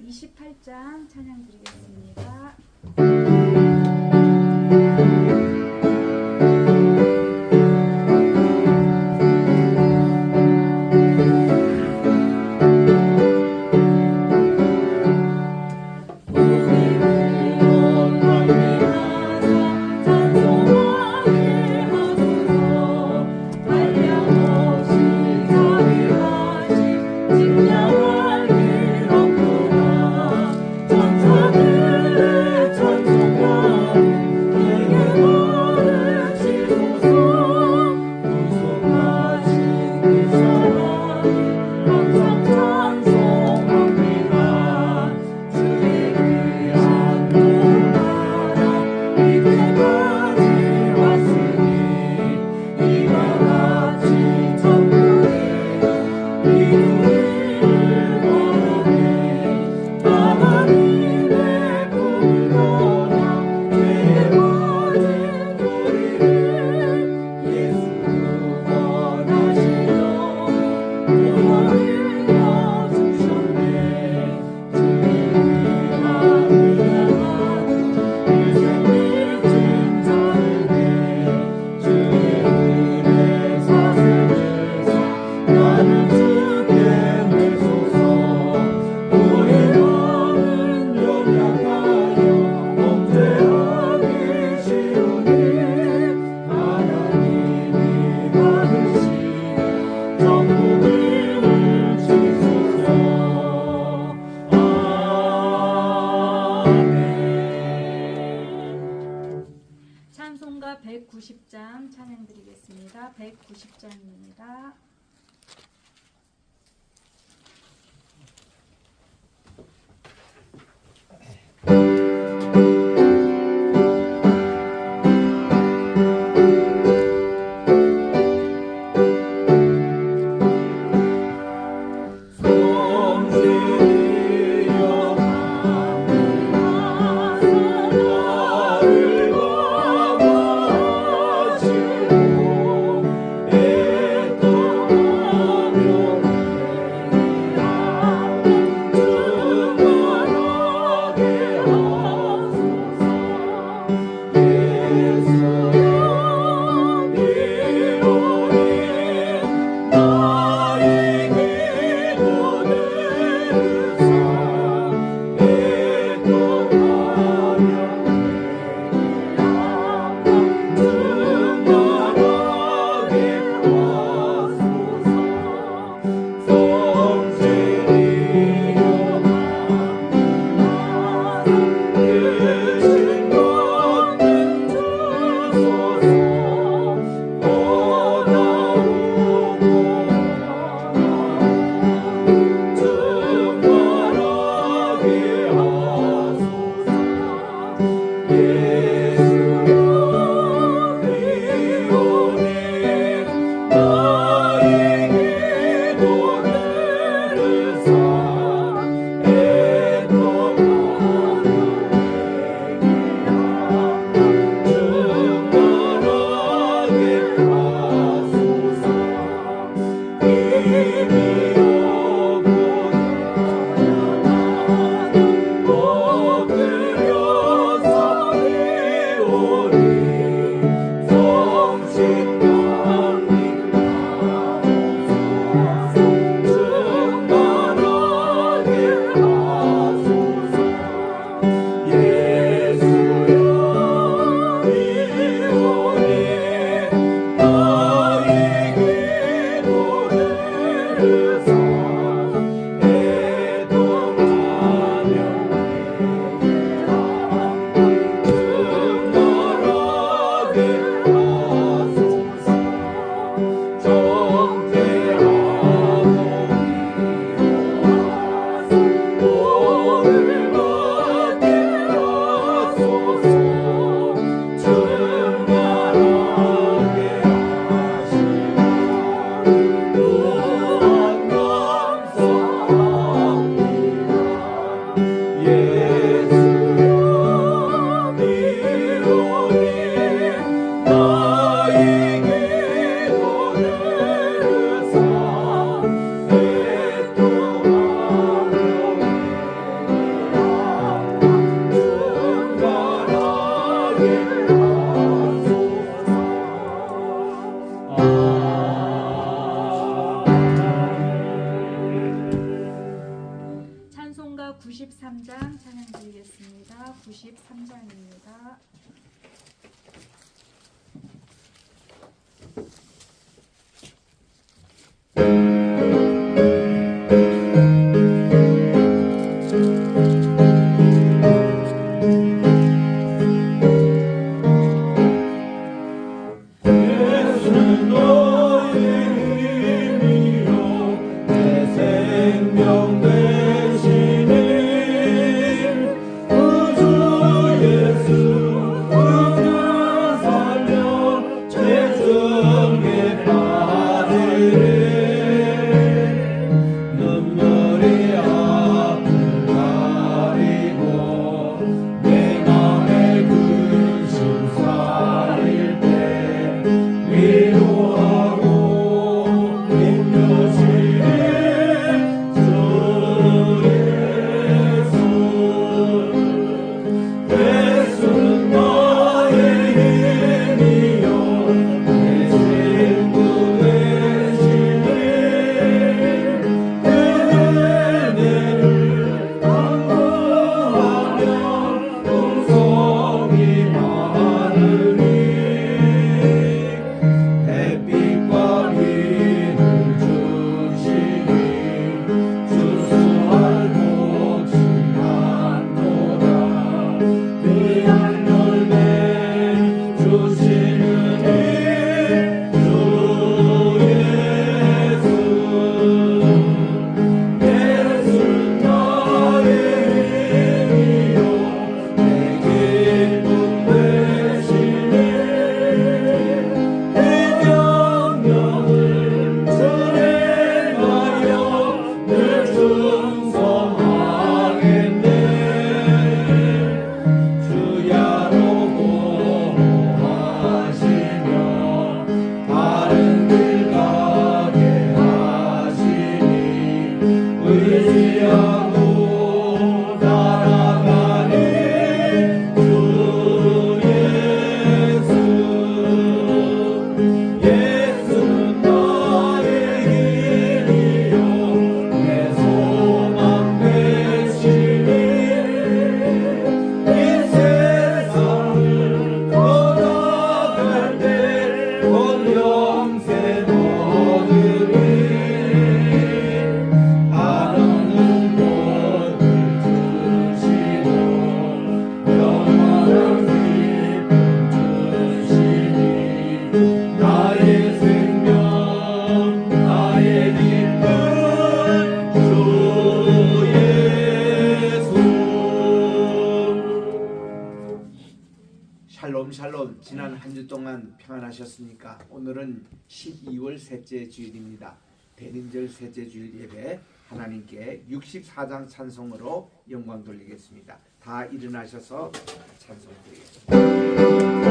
28장 찬양 드리겠습니다. 찬송가 190장 찬양 드리겠습니다. 190장입니다. 또 93장 찬양 드리겠습니다. 93장입니다. 샬롬. 지난 한 주 동안 평안하셨습니까? 오늘은 12월 셋째 주일입니다. 대림절 셋째 주일 예배, 하나님께 64장 찬송으로 영광 돌리겠습니다. 다 일어나셔서 찬송 드리겠습니다.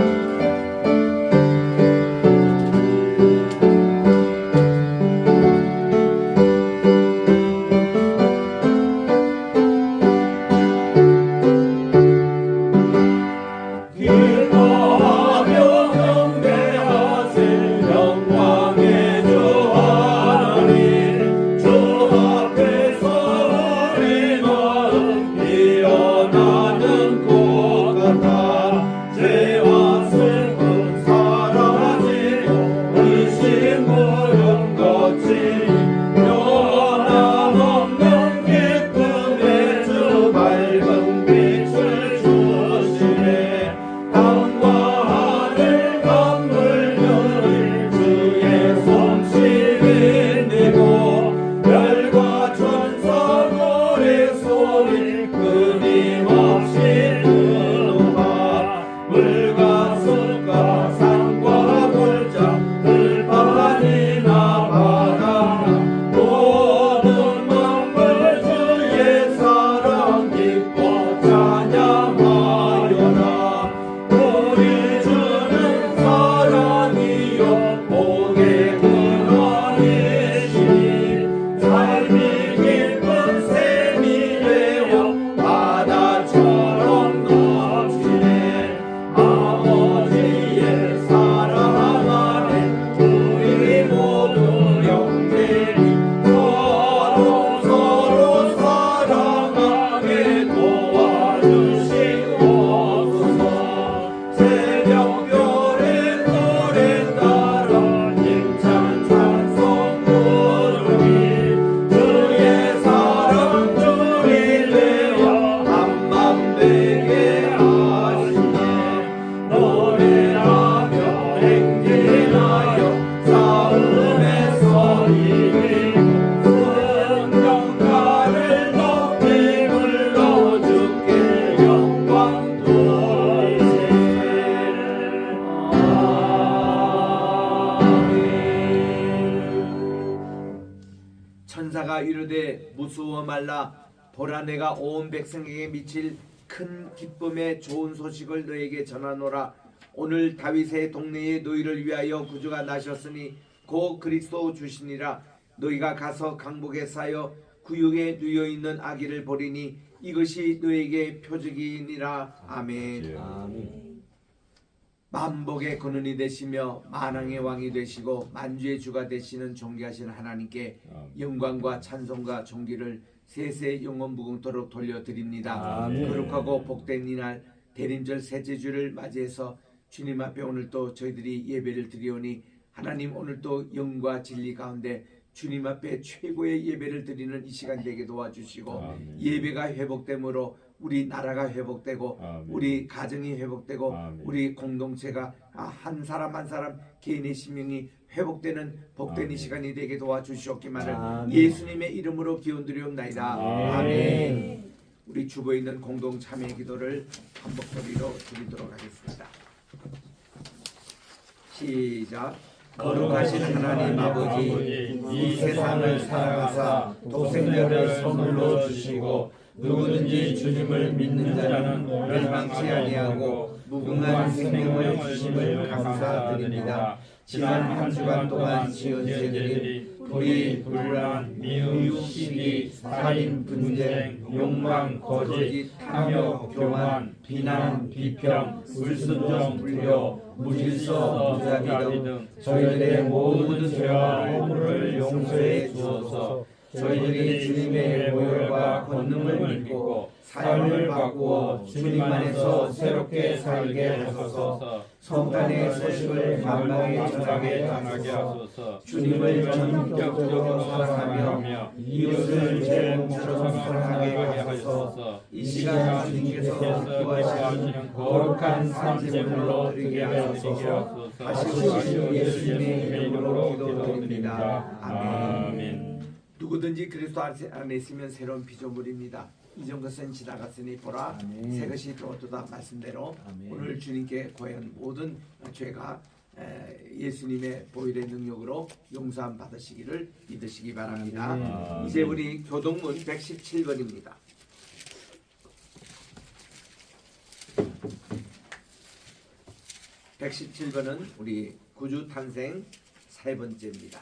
부수어 말라. 보라 내가 온 백성에게 미칠 큰 기쁨의 좋은 소식을 너에게 전하노라. 오늘 다윗의 동네에 너희를 위하여 구주가 나셨으니 곧 그리스도 주시니라. 너희가 가서 강복에 쌓여 구육에 누여있는 아기를 보리니 이것이 너에게 표적이니라. 아멘. 만복의 근원이 되시며 만왕의 왕이 되시고 만주의 주가 되시는 존귀하신 하나님께 영광과 찬송과 존귀를 세세 영원 무궁토록 돌려드립니다. 거룩하고 복된 이날 대림절 셋째 주를 맞이해서 주님 앞에 오늘 또 저희들이 예배를 드리오니 하나님 오늘 또 영과 진리 가운데 주님 앞에 최고의 예배를 드리는 이 시간 되게 도와주시고 예배가 회복됨으로 우리 나라가 회복되고 우리 가정이 회복되고 우리 공동체가 한 사람 한 사람 개인의 심령이 회복되는 복된 이 시간이 되게 도와주시옵기만을 예수님의 이름으로 기원드리옵나이다. 아멘. 우리 주보에 있는 공동 참여 기도를 한 목소리로 드리도록 하겠습니다. 시작. 거룩하신 하나님 아버지, 이 세상을 사랑하사 독생자를 선물로 주시고 누구든지 주님을 믿는 자는 멸망치 아니하고 무궁한 생명을 주심을 감사드립니다. 지난 한 주간 동안 지은 죄들이 불의, 불란, 미움, 시기, 살인, 분쟁, 욕망, 거짓, 탐욕, 교만, 비난, 비평, 불순종, 불효, 무질서, 무자비 등 저희들의 모든 죄와 허물을 용서해 주소서. 저희들이 주님의 모혈과 권능을 믿고 삶을 바꾸어 주님 안에서 새롭게 살게 하소서. 성탄의 소식을 만방에 전하게 하소서. 주님을 전격적으로 사랑하며 이웃을 제 몸처럼 사랑하게 하소서. 이 시간 주님께서 기뻐하시는 거룩한 산제물로 드리게 하소서. 하시오신 예수님의 이름으로 기도드립니다. 아멘. 누구든지 그리스도 안에 있으면 새로운 피조물입니다. 이전 것은 지나갔으니 보라 새 것이 또다 말씀대로 오늘 주님께 고한 모든 죄가 예수님의 보혈의 능력으로 용서함 받으시기를 믿으시기 바랍니다. 이제 우리 교동문 117번입니다. 117번은 우리 구주 탄생 세 번째입니다.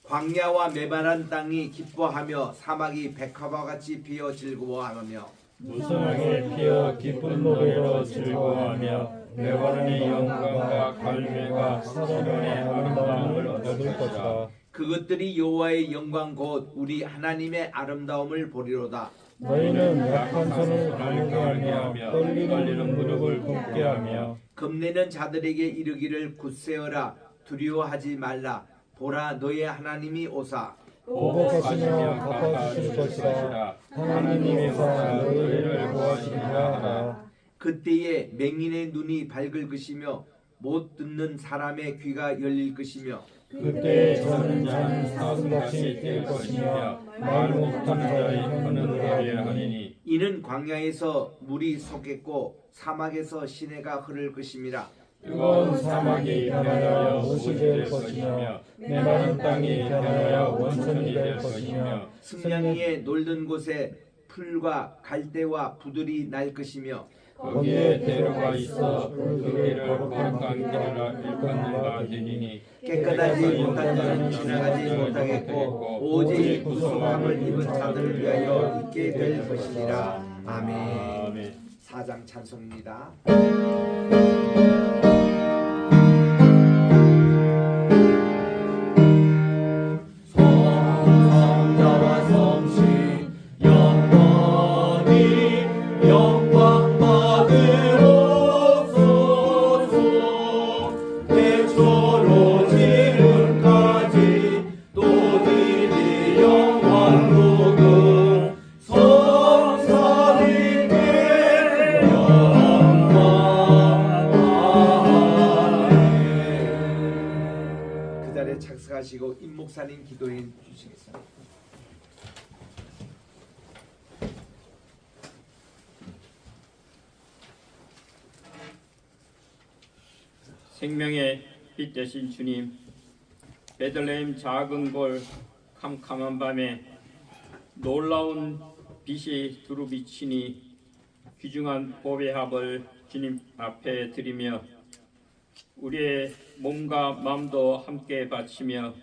광야와 메마른 땅이 기뻐하며 사막이 백합화 같이 피어 즐거워하며 무성하게 피어 기쁜 노래로 즐거워하며 메마른의 영광과 갈매가 시온의 아름다움을 얻을 것이다. 그것들이 여호와의 영광 곧 우리 하나님의 아름다움을 보리로다. 너희는 약한 손을 가늘게 하며 떨리는 무릎을 굽게 하며 겁내는 자들에게 이르기를 굳세어라 두려워하지 말라. 보라 너의 하나님이 오사 보복하시며 갚아주실 것이라. 하나님께서 너희를 구하시리라 하라. 그때에 맹인의 눈이 밝을 것이며 못 듣는 사람의 귀가 열릴 것이며 그때 저는 자는 사슴같이 뛸 것이며 말 못하는 자의 혀는 노래하게 하리니 이는 광야에서 물이 솟겠고 사막에서 시내가 흐를 것임이라. 뜨거운 사막이 변하여 못이 될 것이며 메마른 땅이 변하여 원천이 될 것이며 승냥이에 놀던 곳에 풀과 갈대와 부들이 날 것이며 거기에 대로가 있어 그기를 거룩한 길을 일컫는가 되리니 깨끗하지 못한 자는 지나가지 못하겠고 오직 구속함을 입은 자들을 위하여 있게 될 것이니라. 아멘. 4장 찬송입니다. 착석하시고 임 목사님 기도해 주시겠습니다. 생명의 빛 되신 주님, 베들레헴 작은 골 캄캄한 밤에 놀라운 빛이 두루 비치니 귀중한 법의 합을 주님 앞에 드리며 우리의 몸과 마음도 함께 바치며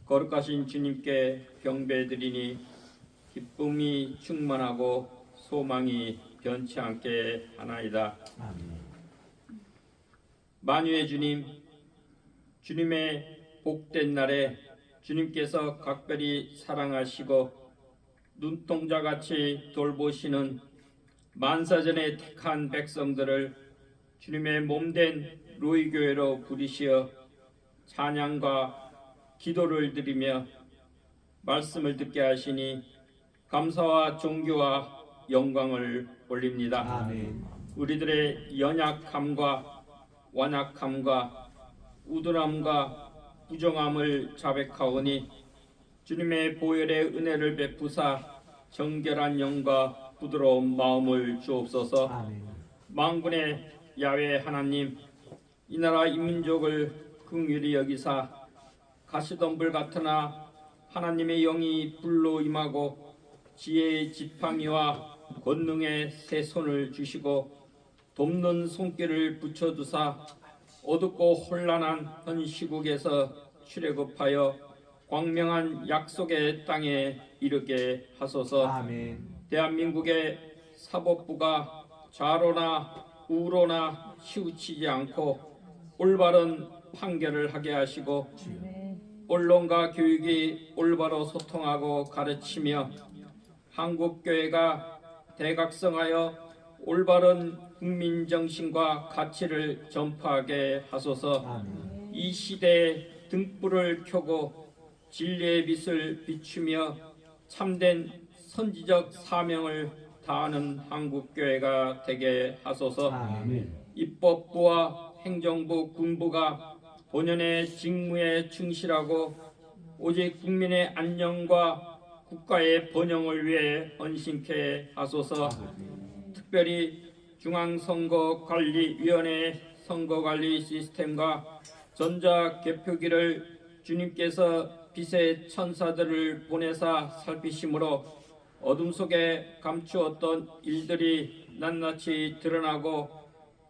거룩하신 주님께 경배드리니 기쁨이 충만하고 소망이 변치 않게 하나이다. 만유의 주님, 주님의 복된 날에 주님께서 각별히 사랑하시고 눈동자같이 돌보시는 만사전에 택한 백성들을 주님의 몸된 로이교회로 부르시어 찬양과 기도를 드리며 말씀을 듣게 하시니 감사와 존귀와 영광을 올립니다. 아멘. 우리들의 연약함과 완악함과 우둔함과 부정함을 자백하오니 주님의 보혈의 은혜를 베푸사 정결한 영과 부드러운 마음을 주옵소서. 아멘. 만군의 야훼 하나님, 이 나라 이 민족을 긍휼히 여기사 가시덤불 같으나 하나님의 영이 불로 임하고 지혜의 지팡이와 권능의 새 손을 주시고 돕는 손길을 붙여두사 어둡고 혼란한 현 시국에서 출애굽하여 광명한 약속의 땅에 이르게 하소서. 아멘. 대한민국의 사법부가 좌로나 우로나 치우치지 않고 올바른 판결을 하게 하시고 언론과 교육이 올바로 소통하고 가르치며 한국교회가 대각성하여 올바른 국민정신과 가치를 전파하게 하소서. 아멘. 이 시대에 등불을 켜고 진리의 빛을 비추며 참된 선지적 사명을 다하는 한국교회가 되게 하소서. 아멘. 입법부와 행정부, 군부가 본연의 직무에 충실하고 오직 국민의 안녕과 국가의 번영을 위해 헌신케 하소서. 특별히 중앙선거관리위원회 선거관리 시스템과 전자개표기를 주님께서 빛의 천사들을 보내사 살피심으로 어둠 속에 감추었던 일들이 낱낱이 드러나고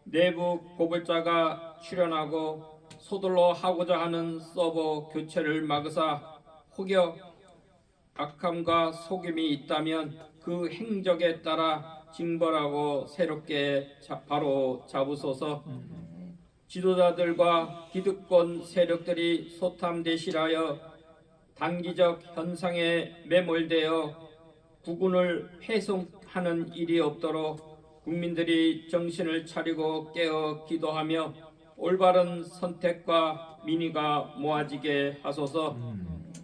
내부 고발자가 출현하고 서둘러 하고자 하는 서버 교체를 막으사 혹여 악함과 속임이 있다면 그 행적에 따라 징벌하고 새롭게 바로 잡으소서. 지도자들과 기득권 세력들이 소탐대실하여 단기적 현상에 매몰되어 국군을 훼손하는 일이 없도록 국민들이 정신을 차리고 깨어 기도하며 올바른 선택과 민의가 모아지게 하소서.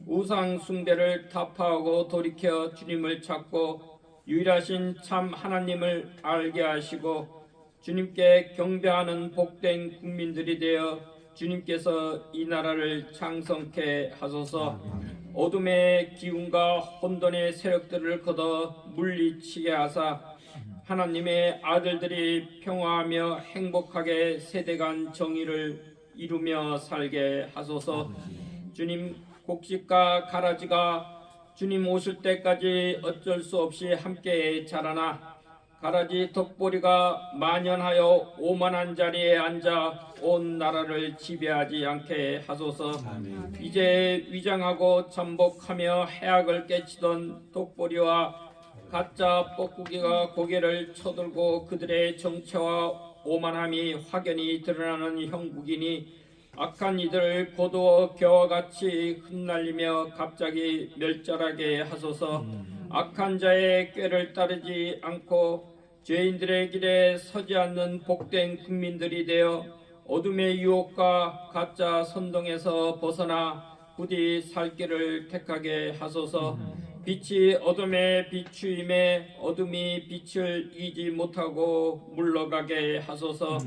우상 숭배를 타파하고 돌이켜 주님을 찾고 유일하신 참 하나님을 알게 하시고 주님께 경배하는 복된 국민들이 되어 주님께서 이 나라를 창성케 하소서. 어둠의 기운과 혼돈의 세력들을 걷어 물리치게 하사 하나님의 아들들이 평화하며 행복하게 세대간 정의를 이루며 살게 하소서. 주님, 곡식과 가라지가 주님 오실 때까지 어쩔 수 없이 함께 자라나 가라지 덕보리가 만연하여 오만한 자리에 앉아 온 나라를 지배하지 않게 하소서. 아멘. 이제 위장하고 잠복하며 해악을 깨치던 덕보리와 가짜 뻐꾸기가 고개를 쳐들고 그들의 정체와 오만함이 확연히 드러나는 형국이니 악한 이들을 거두어 겨와 같이 흩날리며 갑자기 멸절하게 하소서. 악한 자의 꾀를 따르지 않고 죄인들의 길에 서지 않는 복된 국민들이 되어 어둠의 유혹과 가짜 선동에서 벗어나 부디 살 길을 택하게 하소서. 빛이 어둠에 비추임에 어둠이 빛을 이기지 못하고 물러가게 하소서.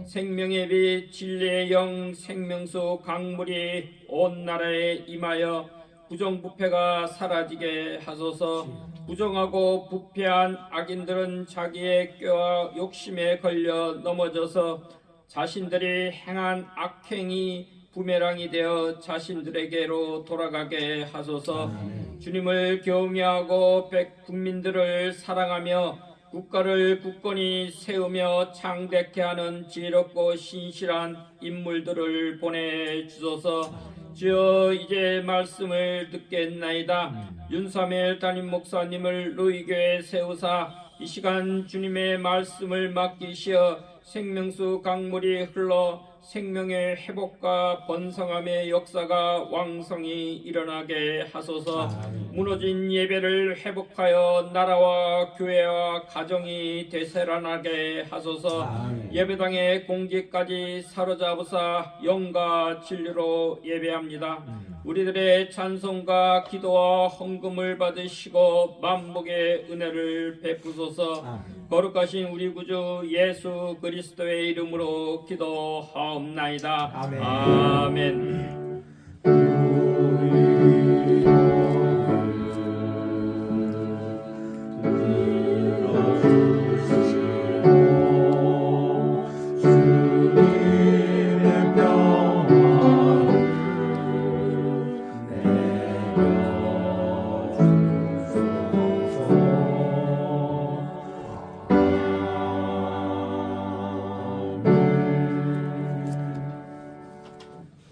생명의 빛 진리의 영 생명수 강물이 온 나라에 임하여 부정부패가 사라지게 하소서. 부정하고 부패한 악인들은 자기의 꾀와 욕심에 걸려 넘어져서 자신들이 행한 악행이 부메랑이 되어 자신들에게로 돌아가게 하소서. 주님을 경외하고 국민들을 사랑하며 국가를 굳건히 세우며 창대케 하는 지혜롭고 신실한 인물들을 보내주소서. 주여, 이제 말씀을 듣겠나이다. 윤사멜 담임 목사님을 노이교에 세우사 이 시간 주님의 말씀을 맡기시어 생명수 강물이 흘러 생명의 회복과 번성함의 역사가 왕성히 일어나게 하소서. 무너진 예배를 회복하여 나라와 교회와 가정이 되살아나게 하소서. 예배당의 공기까지 사로잡으사 영과 진리로 예배합니다. 우리들의 찬송과 기도와 헌금을 받으시고 만복의 은혜를 베푸소서. 거룩하신 우리 구주 예수 그리스도의 이름으로 기도하옵나이다. 아멘.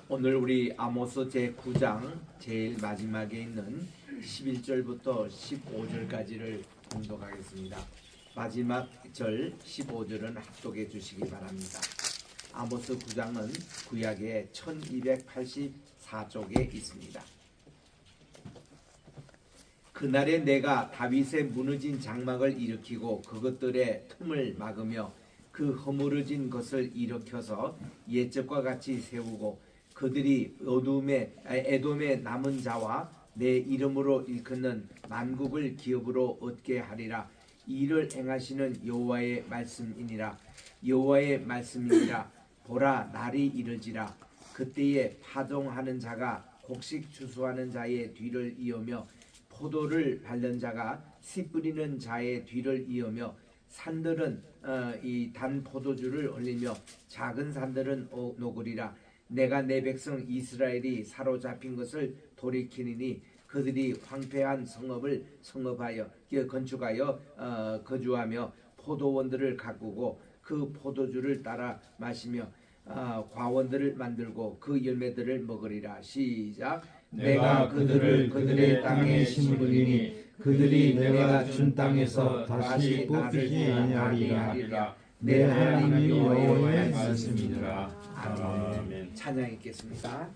오늘 우리 아모스 제9장 제일 마지막에 있는 11절부터 15절까지를 공독하겠습니다. 마지막 절 15절은 합독해 주시기 바랍니다. 아모스 9장은 구약의 1284쪽에 있습니다. 그날에 내가 다윗의 무너진 장막을 일으키고 그것들의 틈을 막으며 그 허물어진 것을 일으켜서 옛적과 같이 세우고 그들이 에돔의 남은 자와 내 이름으로 일컫는 만국을 기업으로 얻게 하리라. 이를 행하시는 여호와의 말씀이니라. 여호와의 말씀이니라. 보라, 날이 이르지라. 그때에 파종하는 자가 곡식 추수하는 자의 뒤를 이으며 포도를 밟는 자가 씨 뿌리는 자의 뒤를 이으며 산들은 이 단 포도주를 흘리며 작은 산들은 녹으리라. 내가 내 백성 이스라엘이 사로잡힌 것을 돌이키니 그들이 황폐한 성읍을 성읍하여 건축하여 거주하며 포도원들을 가꾸고 그 포도주를 따라 마시며 과원들을 만들고 그 열매들을 먹으리라. 시작. 내가 그들을 그들의 땅에 심으리니 그들이 내가 준 땅에서 다시 뽑히지 아니하리라. 내 하나님 여호와의 말씀이니라. 아멘. 찬양 읽겠습니다.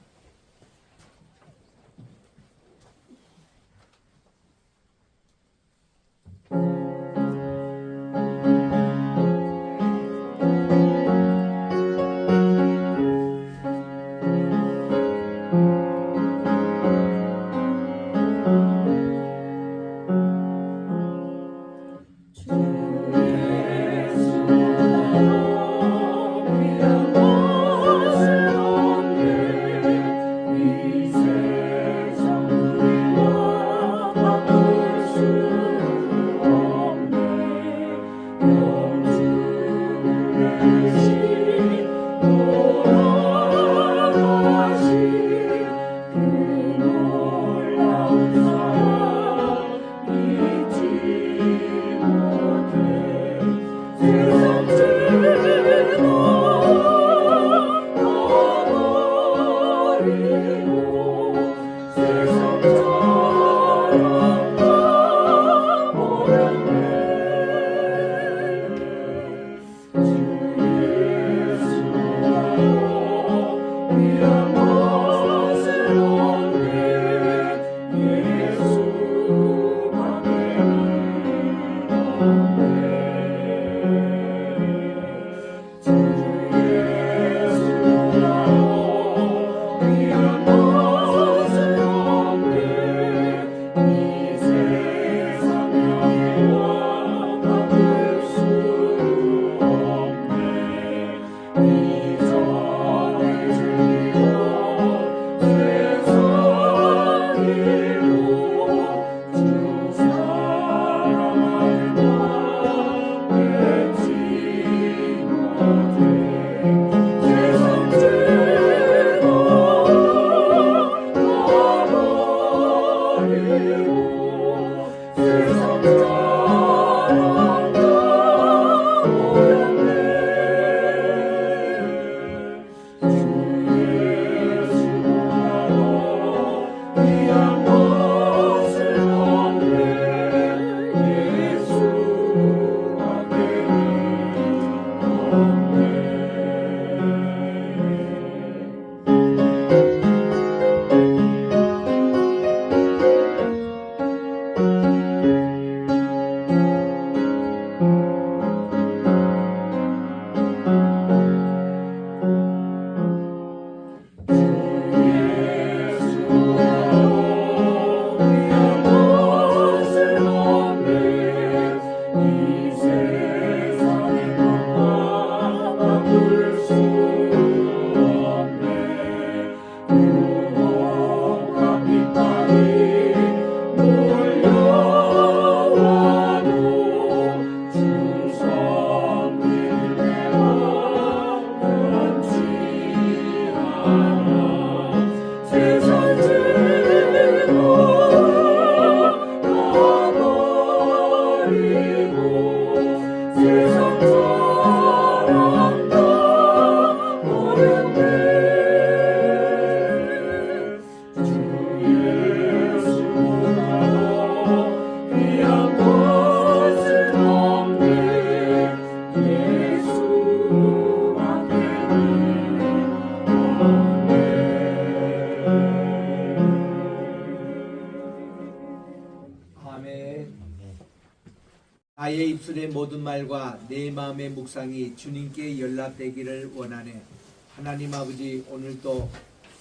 나의 입술의 모든 말과 내 마음의 묵상이 주님께 연락되기를 원하네. 하나님 아버지, 오늘도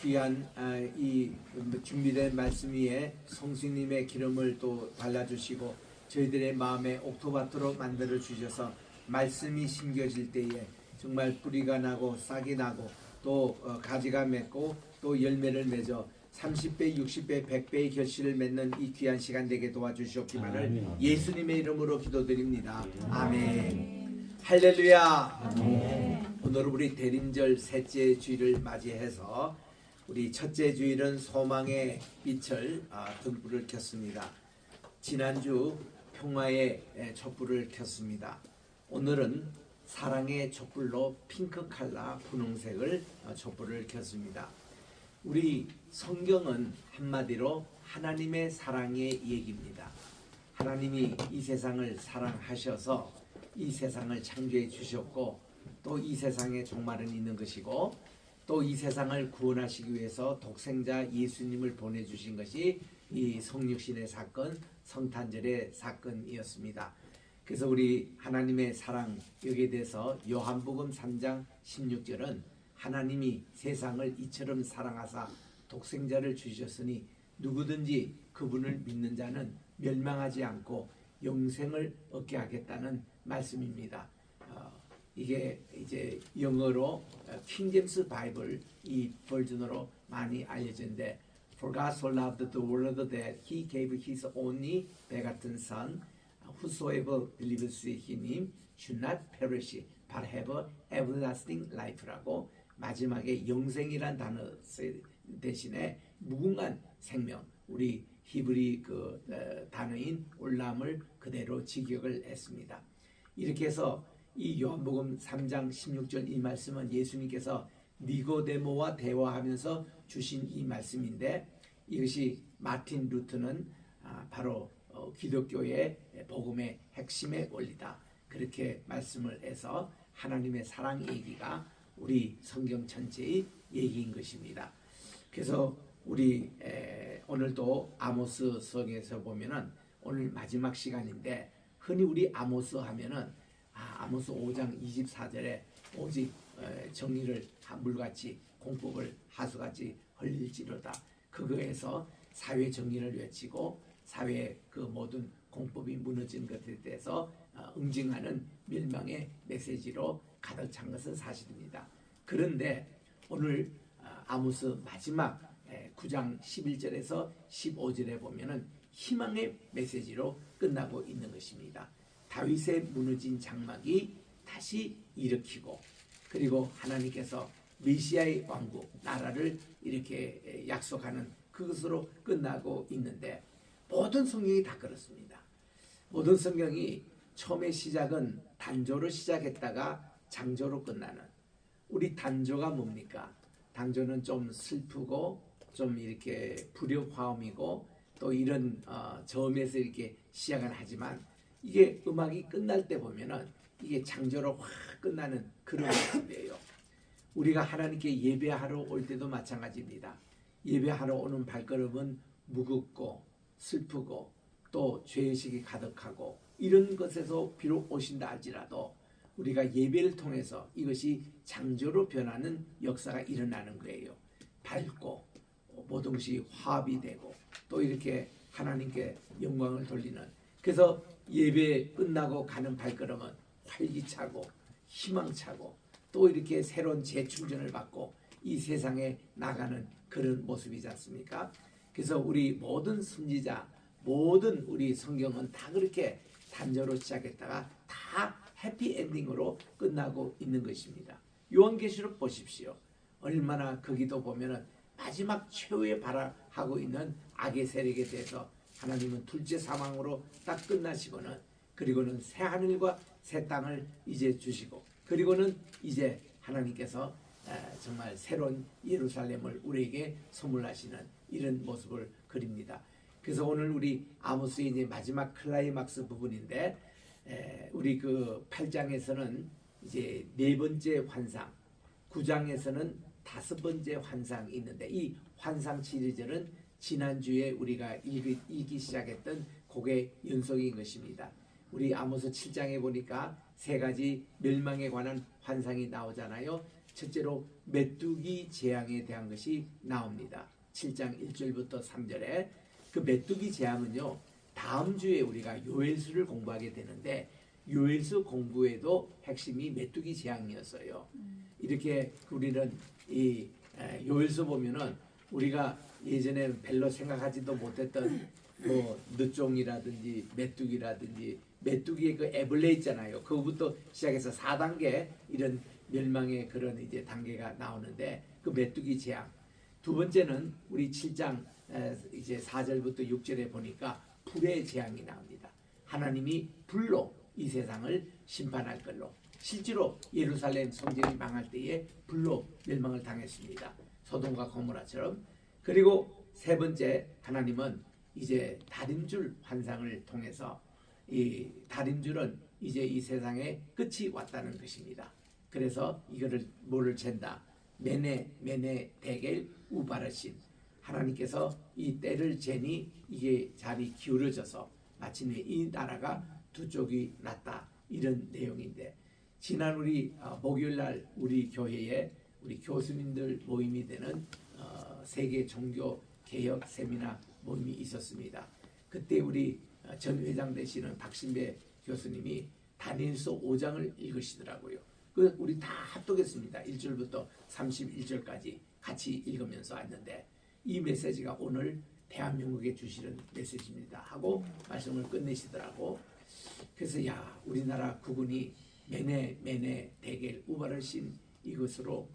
귀한 이 준비된 말씀 위에 성수님의 기름을 또 발라주시고 저희들의 마음에 옥토밭으로 만들어 주셔서 말씀이 심겨질 때에 정말 뿌리가 나고 싹이 나고 또 가지가 맺고 또 열매를 맺어 30배, 60배, 100배의 결실을 맺는 이 귀한 시간 되게 도와주시옵기만을 예수님의 이름으로 기도드립니다. 아멘. 할렐루야. 아멘. 오늘 우리 대림절 셋째 주일을 맞이해서 우리 첫째 주일은 소망의 빛을 등불을 켰습니다. 지난주 평화의 촛불을 켰습니다. 오늘은 사랑의 촛불로 핑크 컬러 분홍색을 촛불을 켰습니다. 우리 성경은 한마디로 하나님의 사랑의 얘기입니다. 하나님이 이 세상을 사랑하셔서 이 세상을 창조해 주셨고 또 이 세상에 종말은 있는 것이고 또 이 세상을 구원하시기 위해서 독생자 예수님을 보내주신 것이 이 성육신의 사건, 성탄절의 사건이었습니다. 그래서 우리 하나님의 사랑 여기에 대해서 요한복음 3장 16절은 하나님이 세상을 이처럼 사랑하사 독생자를 주셨으니 누구든지 그분을 믿는 자는 멸망하지 않고 영생을 얻게 하겠다는 말씀입니다. 이게 이제 영어로 킹제임스 바이블 이 버전으로 많이 알려진데 For God so loved the world that He gave His only begotten Son, whosoever believes in Him should not perish but have everlasting life라고 마지막에 영생이란 단어 대신에 무궁한 생명, 우리 히브리 그 단어인 올람을 그대로 직역을 했습니다. 이렇게 해서 이 요한복음 3장 16절 이 말씀은 예수님께서 니고데모와 대화하면서 주신 이 말씀인데 이것이 마틴 루터는 바로 기독교의 복음의 핵심의 원리다. 그렇게 말씀을 해서 하나님의 사랑 얘기가 우리 성경 전체의 얘기인 것입니다. 그래서 우리 오늘도 아모스 성에서 보면은 오늘 마지막 시간인데 흔히 우리 아모스 하면은 아모스 5장 24절에 오직 정의를 물같이 공법을 하수같이 흘릴지로다. 그거에서 사회 정의를 외치고 사회 그 모든 공법이 무너진 것에 대해서 응징하는 멸망의 메시지로 가득 찬 것은 사실입니다. 그런데 오늘 아모스 마지막 9장 11절에서 15절에 보면은 희망의 메시지로 끝나고 있는 것입니다. 다윗의 무너진 장막이 다시 일으키고 그리고 하나님께서 메시아의 왕국 나라를 이렇게 약속하는 그것으로 끝나고 있는데 모든 성경이 다 그렇습니다. 모든 성경이 처음에 시작은 단조로 시작했다가 장조로 끝나는 우리 단조가 뭡니까? 단조는 좀 슬프고 좀 이렇게 불협화음이고 또 이런 저음에서 이렇게 시작은 하지만 이게 음악이 끝날 때 보면은 이게 장조로 확 끝나는 그런 모습이에요. 우리가 하나님께 예배하러 올 때도 마찬가지입니다. 예배하러 오는 발걸음은 무겁고 슬프고 또 죄의식이 가득하고 이런 것에서 비록 오신다 할지라도 우리가 예배를 통해서 이것이 장조로 변하는 역사가 일어나는 거예요. 밝고 모든 것이 화합이 되고 또 이렇게 하나님께 영광을 돌리는 그래서 예배 끝나고 가는 발걸음은 활기차고 희망차고 또 이렇게 새로운 재충전을 받고 이 세상에 나가는 그런 모습이지 않습니까? 그래서 우리 모든 선지자, 모든 우리 성경은 다 그렇게 단절로 시작했다가 다 해피엔딩으로 끝나고 있는 것입니다. 요한계시록 보십시오. 얼마나 거기도 보면은 마지막 최후에 발하고 있는 악의 세력에 대해서 하나님은 둘째 사망으로 딱 끝나시고는 그리고는 새 하늘과 새 땅을 이제 주시고 그리고는 이제 하나님께서 정말 새로운 예루살렘을 우리에게 선물하시는 이런 모습을 그립니다. 그래서 오늘 우리 아모스의 이제 마지막 클라이막스 부분인데 우리 그 8장에서는 이제 네 번째 환상, 9장에서는 다섯 번째 환상이 있는데 이 환상 시리즈는 지난주에 우리가 읽기 시작했던 그게 연속인 것입니다. 우리 아모스 7장에 보니까 세 가지 멸망에 관한 환상이 나오잖아요. 첫째로 메뚜기 재앙에 대한 것이 나옵니다. 7장 1절부터 3절에 그 메뚜기 재앙은요. 다음 주에 우리가 요엘수를 공부하게 되는데 요엘수 공부에도 핵심이 메뚜기 재앙이었어요. 이렇게 우리는 이 요엘수 보면은 우리가 예전에 별로 생각하지도 못했던 뭐 늦종이라든지 메뚜기라든지 메뚜기의 그 애벌레 있잖아요. 그거부터 시작해서 4단계 이런 멸망의 그런 이제 단계가 나오는데 그 메뚜기 재앙. 두 번째는 우리 7장 이제 4절부터 6절에 보니까 불의 재앙이 나옵니다. 하나님이 불로 이 세상을 심판할 걸로. 실제로 예루살렘 성전이 망할 때에 불로 멸망을 당했습니다. 소돔과 고모라처럼. 그리고 세 번째 하나님은 이제 다림줄 환상을 통해서 이 다림줄은 이제 이 세상의 끝이 왔다는 것입니다. 그래서 이거를 뭐를 잰다. 메네 데겔 우바르신. 하나님께서 이 때를 재니 이게 잘 기울어져서 마침내 이 나라가 두 쪽이 났다. 이런 내용인데 지난 우리 목요일날 우리 교회에 우리 교수님들 모임이 되는 세계 종교 개혁 세미나 모임이 있었습니다. 그때 우리 전 회장 되시는 박신배 교수님이 다니엘서 5장을 읽으시더라고요. 그 우리 다 합독했습니다. 1절부터 31절까지 같이 읽으면서 왔는데 이 메시지가 오늘 대한민국에 주시는 메시지입니다 하고 말씀을 끝내시더라고. 그래서 야 우리나라 국군이 메네 데겔 우바르신 이것으로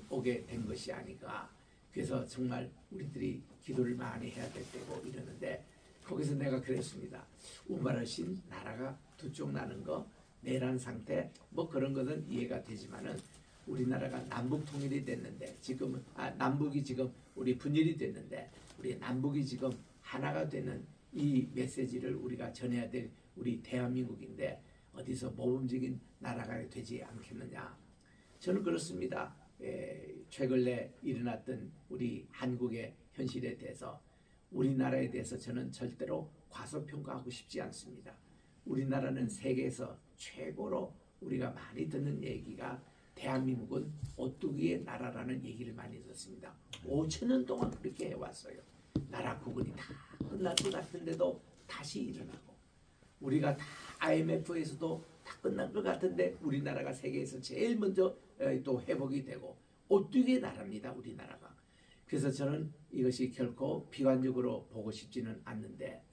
오게 된 것이 아닌가. 그래서 정말 우리들이 기도를 많이 해야 될 때고 이러는데 거기서 내가 그랬습니다. 우바르신 나라가 두 쪽 나는 거 내란 상태 뭐 그런 것은 이해가 되지만은 우리나라가 남북 통일이 됐는데 지금은 남북이 지금 우리 분열이 됐는데 우리 남북이 지금 하나가 되는 이 메시지를 우리가 전해야 될 우리 대한민국인데 어디서 모범적인 나라가 되지 않겠느냐. 저는 그렇습니다. 최근에 일어났던 우리 한국의 현실에 대해서 우리나라에 대해서 저는 절대로 과소평가하고 싶지 않습니다. 우리나라는 세계에서 최고로 우리가 많이 듣는 얘기가 대한민국은 오뚜기의 나라라는 얘기를 많이 듣습니다. 5,000년 동안 그렇게 해왔어요. 나라 구분이 다 끝날 것 같은데도 다시 일어나고 우리가 다 IMF에서도 다 끝난 것 같은데 우리나라가 세계에서 제일 먼저 또 회복이 되고 오뚜기의 나라입니다. 우리나라가. 그래서 저는 이것이 결코 비관적으로 보고 싶지는 않는데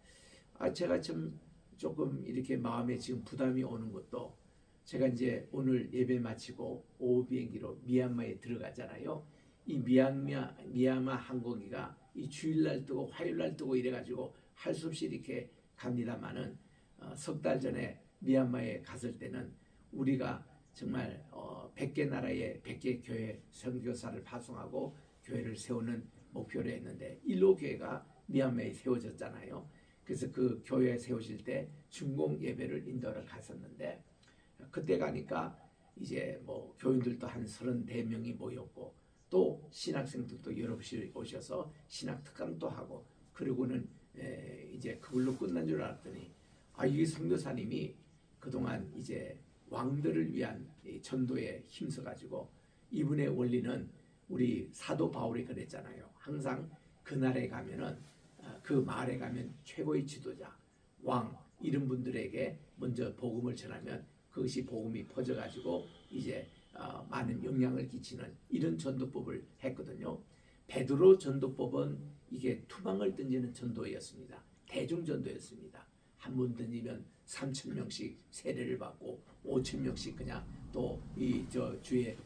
제가 좀 조금 이렇게 마음에 지금 부담이 오는 것도 제가 이제 오늘 예배 마치고 오후 비행기로 미얀마에 들어가잖아요. 이 미얀마 항공기가 이 주일날 뜨고 화요일날 뜨고 이래가지고 할 수 없이 이렇게 갑니다만은 석 달 전에 미얀마에 갔을 때는 우리가 정말 100개 나라에 100개 교회 선교사를 파송하고 교회를 세우는 목표를 했는데 일로 교회가 미얀마에 세워졌잖아요. 그래서 그 교회 세우실 때 중공 예배를 인도를 갔었는데 그때 가니까 이제 뭐 교인들도 한 34명이 모였고 또 신학생들도 여럿이 오셔서 신학 특강도 하고 그리고는 이제 그걸로 끝난 줄 알았더니 이 선교사님이 그동안 이제 왕들을 위한 전도에 힘써가지고 이분의 원리는 우리 사도 바울이 그랬잖아요. 항상 그날에 가면은 그 마을에 가면 최고의 지도자 왕 이런 분들에게 먼저 복음을 전하면 그것이 복음이 퍼져가지고 이제 많은 영향을 끼치는 이런 전도법을 했거든요. 베드로 전도법은 이게 투망을 던지는 전도였습니다. 대중전도였습니다. 한 번 던지면 3,000명씩 세례를 받고 5,000명씩 그냥 또 이 주의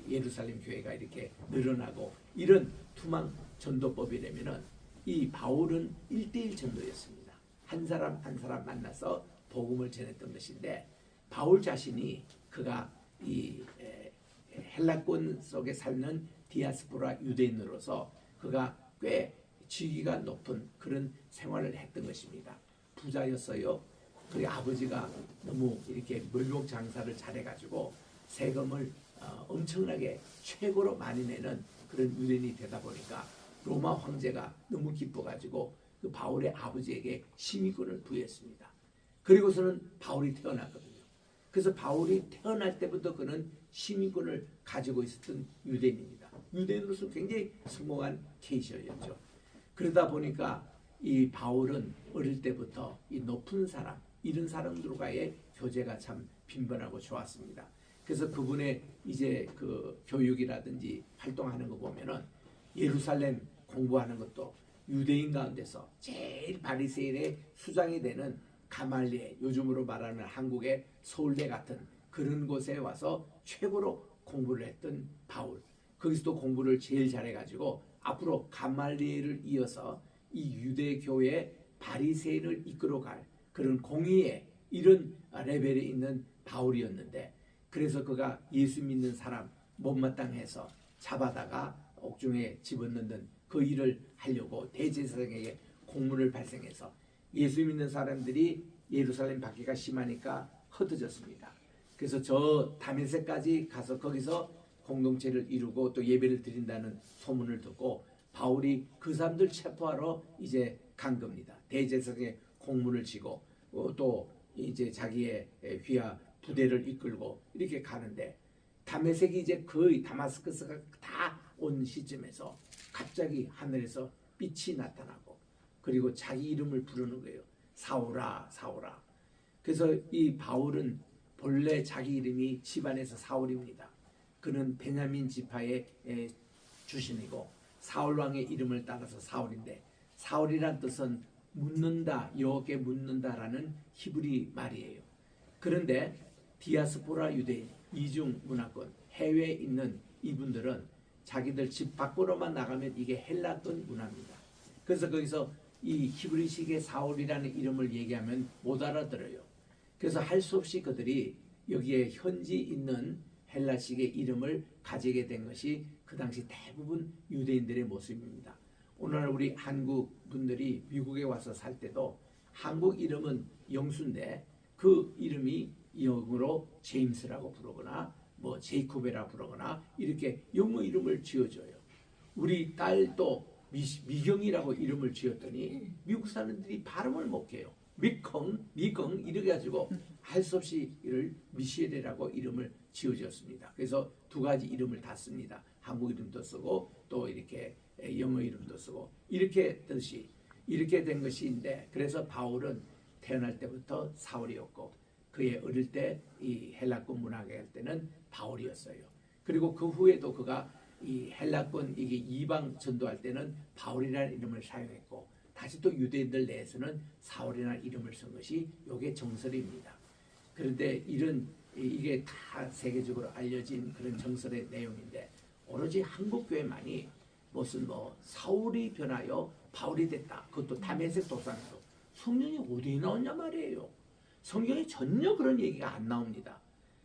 예루살렘 교회가 이렇게 늘어나고 이런 투망 전도법이라면은 이 바울은 1대1 전도였습니다. 한 사람 한 사람 만나서 복음을 전했던 것인데 바울 자신이 그가 이 헬라권 속에 사는 디아스포라 유대인으로서 그가 꽤 직위가 높은 그런 생활을 했던 것입니다. 부자였어요. 그의 아버지가 너무 이렇게 물목 장사를 잘해가지고 세금을 엄청나게 최고로 많이 내는 그런 유대인이 되다 보니까 로마 황제가 너무 기뻐가지고 그 바울의 아버지에게 시민권을 부여했습니다. 그리고서는 바울이 태어났거든요. 그래서 바울이 태어날 때부터 그는 시민권을 가지고 있었던 유대인입니다. 유대인으로서 굉장히 성공한 케이스였죠. 그러다 보니까 이 바울은 어릴 때부터 이 높은 사람, 이런 사람들과의 교제가 참 빈번하고 좋았습니다. 그래서 그분의 이제 그 교육이라든지 활동하는 거 보면은 예루살렘 공부하는 것도 유대인 가운데서 제일 바리새인의 수장이 되는 가말리엘, 요즘으로 말하면 한국의 서울대 같은 그런 곳에 와서 최고로 공부를 했던 바울. 거기서도 공부를 제일 잘해가지고 앞으로 가말리엘을 이어서 이 유대교의 바리새인을 이끌어갈 그런 공의의 이런 레벨에 있는 바울이었는데, 그래서 그가 예수 믿는 사람 못마땅해서 잡아다가 옥중에 집어넣는 그 일을 하려고 대제사장에게 공문을 발생해서 예수 믿는 사람들이 예루살렘 밖에가 심하니까 흩어졌습니다. 그래서 저 다메섹까지 가서 거기서 공동체를 이루고 또 예배를 드린다는 소문을 듣고 바울이 그 사람들 체포하러 이제 간 겁니다. 대제사장에 공문을 지고 또 이제 자기의 휘하 부대를 이끌고 이렇게 가는데 다메섹이 이제 거의 다마스커스가 다 온 시점에서 갑자기 하늘에서 빛이 나타나고 그리고 자기 이름을 부르는 거예요. 사울아, 사울아. 그래서 이 바울은 본래 자기 이름이 집안에서 사울입니다. 그는 베냐민 지파의 출신이고 사울 왕의 이름을 따라서 사울인데, 사울이란 뜻은 묻는다, 여호와께 묻는다라는 히브리 말이에요. 그런데 디아스포라 유대인, 이중 문화권, 해외에 있는 이분들은 자기들 집 밖으로만 나가면 이게 헬라권 문화입니다. 그래서 거기서 이 히브리식의 사울이라는 이름을 얘기하면 못 알아들어요. 그래서 할 수 없이 그들이 여기에 현지 있는 헬라식의 이름을 가지게 된 것이 그 당시 대부분 유대인들의 모습입니다. 오늘 우리 한국 분들이 미국에 와서 살 때도 한국 이름은 영수인데 그 이름이 영어로 제임스라고 부르거나 뭐 제이콥이라 부르거나 이렇게 영어 이름을 지어줘요. 우리 딸도 미경이라고 이름을 지었더니 미국 사람들이 발음을 못해요. 미컹 이렇게 가지고 할 수 없이 이를 미셸이라고 이름을 지어줬습니다. 그래서 두 가지 이름을 다 씁니다. 한국 이름도 쓰고 또 이렇게 영어 이름도 쓰고 이렇게 뜻이 이렇게 된 것인데, 그래서 바울은 태어날 때부터 사울이었고 그의 어릴 때 이 헬라권 문화계 할 때는 바울이었어요. 그리고 그 후에도 그가 이 헬라권 이게 이방 전도할 때는 바울이라는 이름을 사용했고 다시 또 유대인들 내에서는 사울이라는 이름을 쓴 것이 이게 정설입니다. 그런데 이게 다 세계적으로 알려진 그런 정설의 내용인데 오로지 한국 교회만이 무슨 사울이 변하여 바울이 됐다. 그것도 다메섹 도상에서 성경이 어디에 나오냐 말이에요. 성경에 전혀 그런 얘기가 안 나옵니다.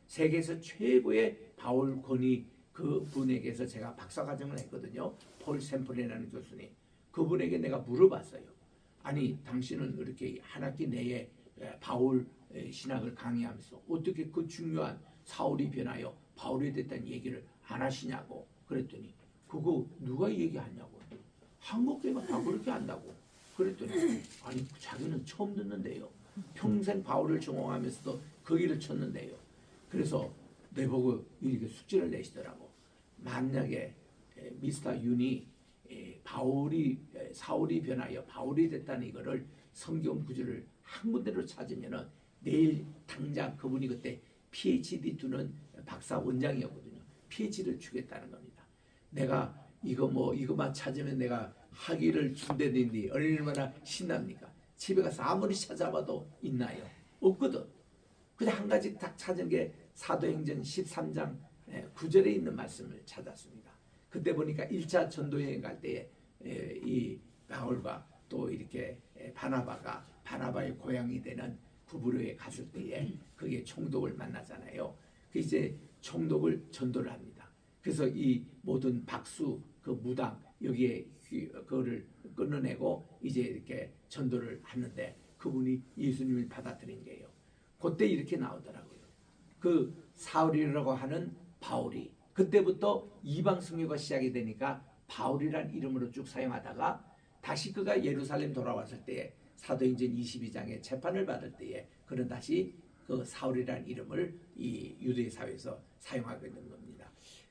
세계에서 최고의 바울 권위 그 분에게서 제가 박사과정을 했거든요. 폴 샘플이라는 교수님. 그분에게 내가 물어봤어요. 아니 당신은 이렇게 한 학기 내에 바울 신학을 강의하면서 어떻게 그 중요한 사울이 변하여 바울이 됐다는 얘기를 안 하시냐고 그랬더니 그거 누가 얘기하냐고. 한국교회가 다 그렇게 한다고. 그랬더니 아니 자기는 처음 듣는데요. 평생 바울을 전공하면서도 거기를 쳤는데요. 그래서 내보고 이렇게 숙제를 내시더라고. 만약에 미스터 윤이 사울이 변하여 바울이 됐다는 이거를 성경 구절을 한 군데로 찾으면은 내일 당장 그분이 그때 PhD 두는 박사 원장이었거든요. PhD를 주겠다는 겁니다. 내가 이거만 찾으면 내가 학위를 준다더니 얼마나 신납니까? 집에 가서 아무리 찾아봐도 있나요? 없거든. 그냥 한 가지 딱 찾은 게 사도행전 13장 9절에 있는 말씀을 찾았습니다. 그때 보니까 1차 전도여행 갈 때에 이 바울과 또 이렇게 바나바의 고향이 되는 부부로에 갔을 때에 그게 총독을 만나잖아요. 그 이제 총독을 전도를 합니다. 그래서 이 모든 박수 그 무당 여기에 그거를 끊어내고 이제 이렇게 전도를 하는데 그분이 예수님을 받아들인 거예요. 그때 이렇게 나오더라고요. 그 사울이라고 하는 바울이 그때부터 이방 선교가 시작이 되니까 바울이란 이름으로 쭉 사용하다가 다시 그가 예루살렘 돌아왔을 때에 사도행전 22장에 재판을 받을 때에 그는 다시 그 사울이란 이름을 이 유대 사회에서 사용하게 된 겁니다.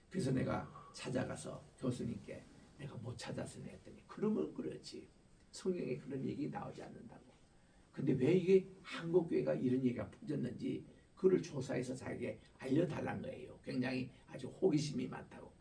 그래서 내가 찾아가서 교수님께 내가 못 찾았으니 했더니 그러면 그렇지. 성경에 그런 얘기 나오지 않는다고. 근데 왜 이게 한국교회가 이런 얘기가 퍼졌는지 그를 조사해서 자기에게 알려달란 거예요. 굉장히 아주 호기심이 많다고.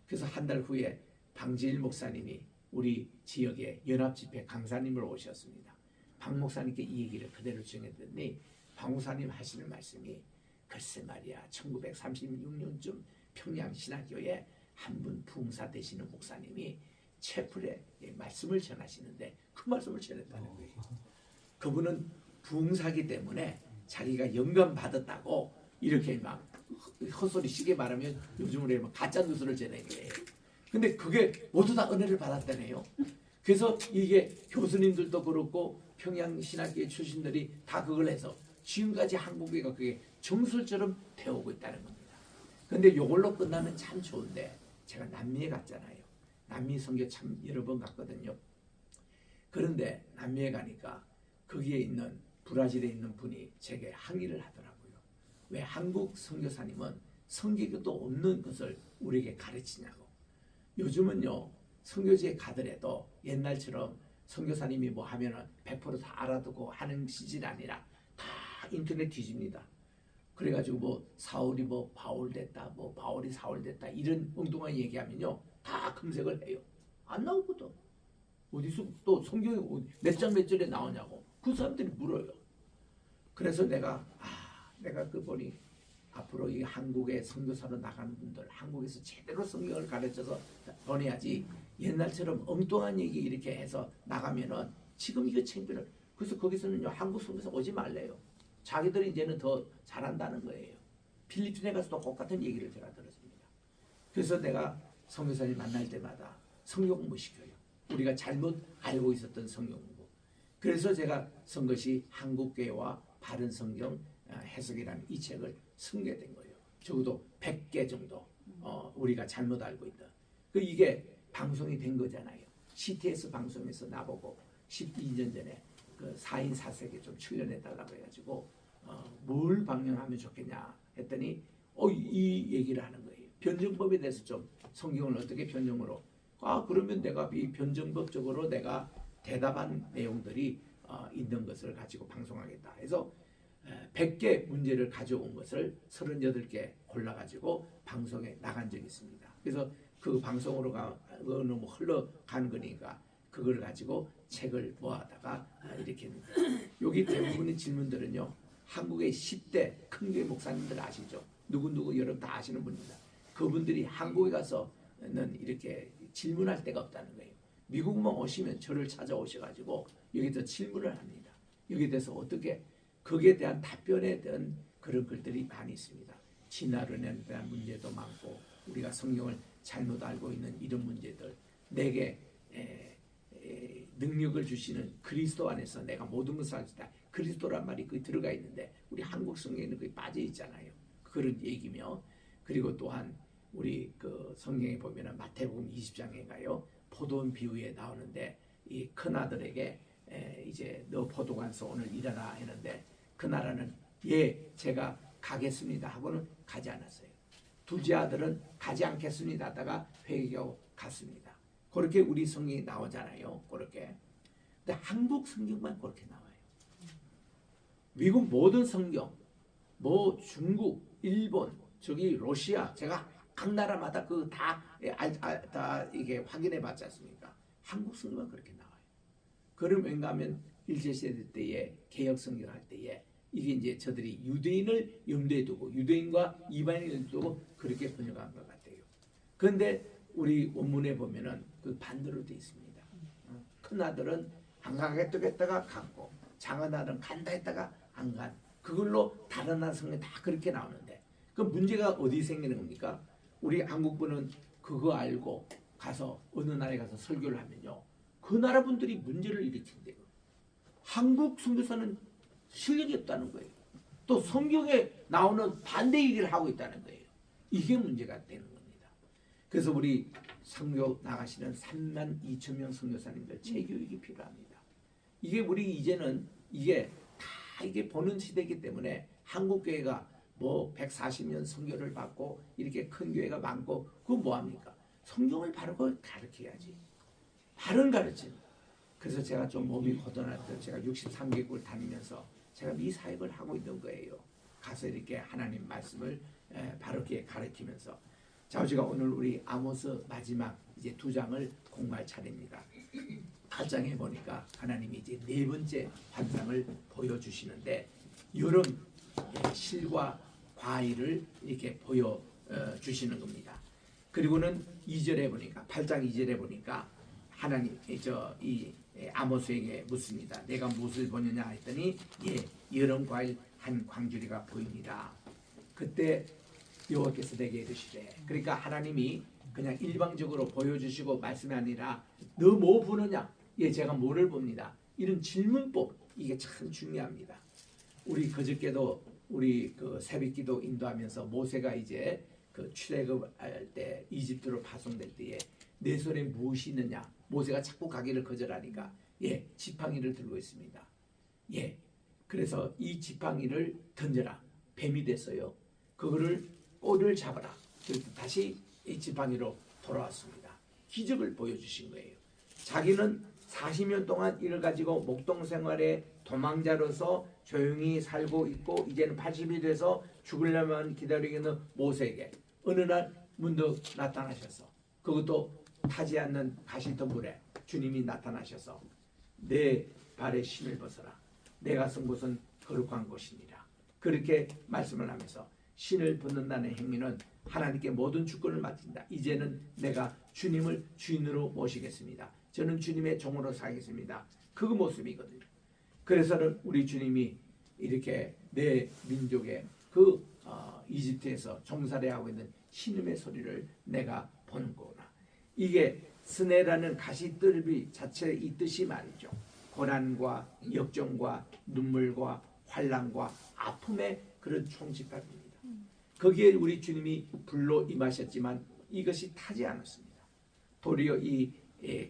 그래서 한 달 후에 방지일 목사님이 우리 지역에 연합집회 강사님을 오셨습니다. 방 목사님께 이 얘기를 그대로 전했더니 방 목사님 하시는 말씀이 글쎄 말이야 1936년쯤 평양신학교에 한 분 부흥사 되시는 목사님이 채플에 말씀을 전하시는데 그 말씀을 전했다는 거예요. 그분은 부흥사기 때문에 자기가 영감 받았다고 이렇게 막 헛소리 시게 말하면 요즘으로 막 가짜 뉴스를 전해요. 근데 그게 모두 다 은혜를 받았다네요. 그래서 이게 교수님들도 그렇고 평양신학교의 출신들이 다 그걸 해서 지금까지 한국교회가 그게 정술처럼 되어오고 있다는 겁니다. 근데 이걸로 끝나면 참 좋은데 제가 남미에 갔잖아요. 남미 선교 참 여러 번 갔거든요. 그런데 남미에 가니까 거기에 있는 브라질에 있는 분이 제게 항의를 하더라고요. 왜 한국 선교사님은 선교도 없는 것을 우리에게 가르치냐고. 요즘은요 선교지에 가더라도 옛날처럼 선교사님이 뭐 하면은 100%다 알아듣고 하는 시절이 아니라 다 인터넷 뒤집니다. 그래가지고 뭐 사울이 뭐 바울 됐다, 뭐 바울이 사울 됐다 이런 엉뚱한 얘기하면요 다 검색을 해요. 안 나오거든. 어디서 또 성경이 몇 장 몇 절에 나오냐고 그 사람들이 물어요. 그래서 내가 그 보니 앞으로 이 한국에 선교사로 나가는 분들 한국에서 제대로 성경을 가르쳐서 보내야지 옛날처럼 엉뚱한 얘기 이렇게 해서 나가면은 지금 이거 창피를 그래서 거기서는요 한국 선교사 오지 말래요. 자기들이 이제는 더 잘한다는 거예요. 필리핀에 가서도 똑같은 얘기를 제가 들었습니다. 그래서 내가 선교사님 만날 때마다 성경 공부 시켜요. 우리가 잘못 알고 있었던 성경 공부. 그래서 제가 쓴 것이 한국교회와 바른 성경 해석이라는 이 책을 쓰게 된 거예요. 적어도 100개 정도 우리가 잘못 알고 있다. 이게 방송이 된 거잖아요. CTS 방송에서 나보고 12년 전에 그 4인 4색에 좀 출연해달라고 해가지고 뭘 방영하면 좋겠냐 했더니 이 얘기를 하는 거예요. 변증법에 대해서 좀 성경을 어떻게 변증으로 그러면 내가 이 변증법적으로 내가 대답한 내용들이 있는 것을 가지고 방송하겠다 해서 100개 문제를 가져온 것을 38개 골라가지고 방송에 나간 적이 있습니다. 그래서 그 방송으로 너무 흘러간 거니까 그걸 가지고 책을 모아다가 이렇게 했는데 여기 대부분의 질문들은요 한국의 10대 큰교회 목사님들 아시죠? 누구 여러분 다 아시는 분입니다. 그분들이 한국에 가서는 이렇게 질문할 데가 없다는 거예요. 미국만 오시면 저를 찾아오셔가지고 여기서 질문을 합니다. 여기에 대해서 어떻게 거기에 대한 답변에 대한 그런 글들이 많이 있습니다. 진화론에 대한 문제도 많고 우리가 성경을 잘못 알고 있는 이런 문제들 내게 능력을 주시는 그리스도 안에서 내가 모든 것을 할 수 있다. 그리스도란 말이 거기 들어가 있는데 우리 한국 성경에는 거기 빠져 있잖아요. 그런 얘기며 그리고 또한 우리 그 성경에 보면은 마태복음 20장에 가요 포도원 비유에 나오는데 이 큰 아들에게 이제 너 포도관서 오늘 일하라 했는데 그 나라는 제가 가겠습니다 하고는 가지 않았어요. 둘째 아들은 가지 않겠습니다 하다가 회개하고 갔습니다. 그렇게 우리 성경이 나오잖아요. 그렇게. 근데 한국 성경만 그렇게 나와요. 미국 모든 성경, 뭐 중국, 일본, 저기 러시아, 제가 각 나라마다 그 다 이게 확인해 봤지 않습니까? 한국 성경은 그렇게 나와요. 그럼 왠가하면 일제시대 때에 개혁 성경을 할 때에 이게 이제 저들이 유대인을 염두에 두고 유대인과 이방인을 두고 그렇게 번역한 것 같아요. 그런데 우리 원문에 보면은 그 반대로 돼 있습니다. 큰 아들은 안 가겠다가 갔고 작은 아들은 간다 했다가 안 간. 그걸로 다른 나라 성경 다 그렇게 나오는데 그 문제가 어디 생기는 겁니까? 우리 한국분은 그거 알고 가서 어느 나라에 가서 설교를 하면요, 그 나라 분들이 문제를 일으킨대요. 한국 선교사는 실력이 없다는 거예요. 또 성경에 나오는 반대 얘기를 하고 있다는 거예요. 이게 문제가 되는 겁니다. 그래서 우리 선교 나가시는 32,000명 선교사님들 재교육이 필요합니다. 이게 우리 이제는 이게 다 이게 보는 시대이기 때문에 한국 교회가 뭐 140년 선교를 받고 이렇게 큰 교회가 많고 그거 뭐합니까? 성경을 바르고 가르쳐야지. 바른 가르침. 그래서 제가 좀 몸이 고단할 때 제가 63개국을 다니면서 제가 이 사역을 하고 있는 거예요. 가서 이렇게 하나님 말씀을 바르게 가르치면서. 자, 제가 오늘 우리 아모스 마지막 이제 2장을 공부할 차례입니다. 8장에 보니까 하나님이 이제 4번째 환상을 보여주시는데 여름 실과 과일을 이렇게 보여주시는 겁니다. 그리고는 2절에 보니까 8장 2절에 보니까 하나님 이 아모스에게 묻습니다. 내가 무엇을 보느냐 했더니 여름 과일 한 광주리가 보입니다. 그때 여호와께서 내게 이르시되, 그러니까 하나님이 그냥 일방적으로 보여주시고 말씀이 아니라 너 뭐 보느냐? 제가 뭐를 봅니다. 이런 질문법, 이게 참 중요합니다. 우리 그저께도 우리 그 새벽기도 인도하면서 모세가 이제 그 출애굽할 때 이집트로 파송될 때에 내 손에 무엇이 있느냐? 모세가 자꾸 가기를 거절하니까 지팡이를 들고 있습니다. 그래서 이 지팡이를 던져라. 뱀이 됐어요. 그거를 꼬리를 잡아라. 그래서 다시 이 지팡이로 돌아왔습니다. 기적을 보여주신 거예요. 자기는 40년 동안 이를 가지고 목동 생활에 도망자로서 조용히 살고 있고 이제는 80이 돼서 죽으려면 기다리고 있는 모세에게 어느 날 문득 나타나셔서, 그것도 타지 않는 가시덤불에 주님이 나타나셔서 내 발에 신을 벗어라. 내가 쓴 곳은 거룩한 곳이니라. 그렇게 말씀을 하면서 신을 벗는다는 행위는 하나님께 모든 주권을 맡긴다. 이제는 내가 주님을 주인으로 모시겠습니다. 저는 주님의 종으로 살겠습니다. 그 모습이거든요. 그래서는 우리 주님이 이렇게 내 민족의 그 이집트에서 종살이하고 있는 신음의 소리를 내가 보는 거구나. 이게 스네라는 가시떨비 자체의 이 뜻이 말이죠. 고난과 역정과 눈물과 환난과 아픔의 그런 총집합입니다. 거기에 우리 주님이 불로 임하셨지만 이것이 타지 않았습니다. 도리어 이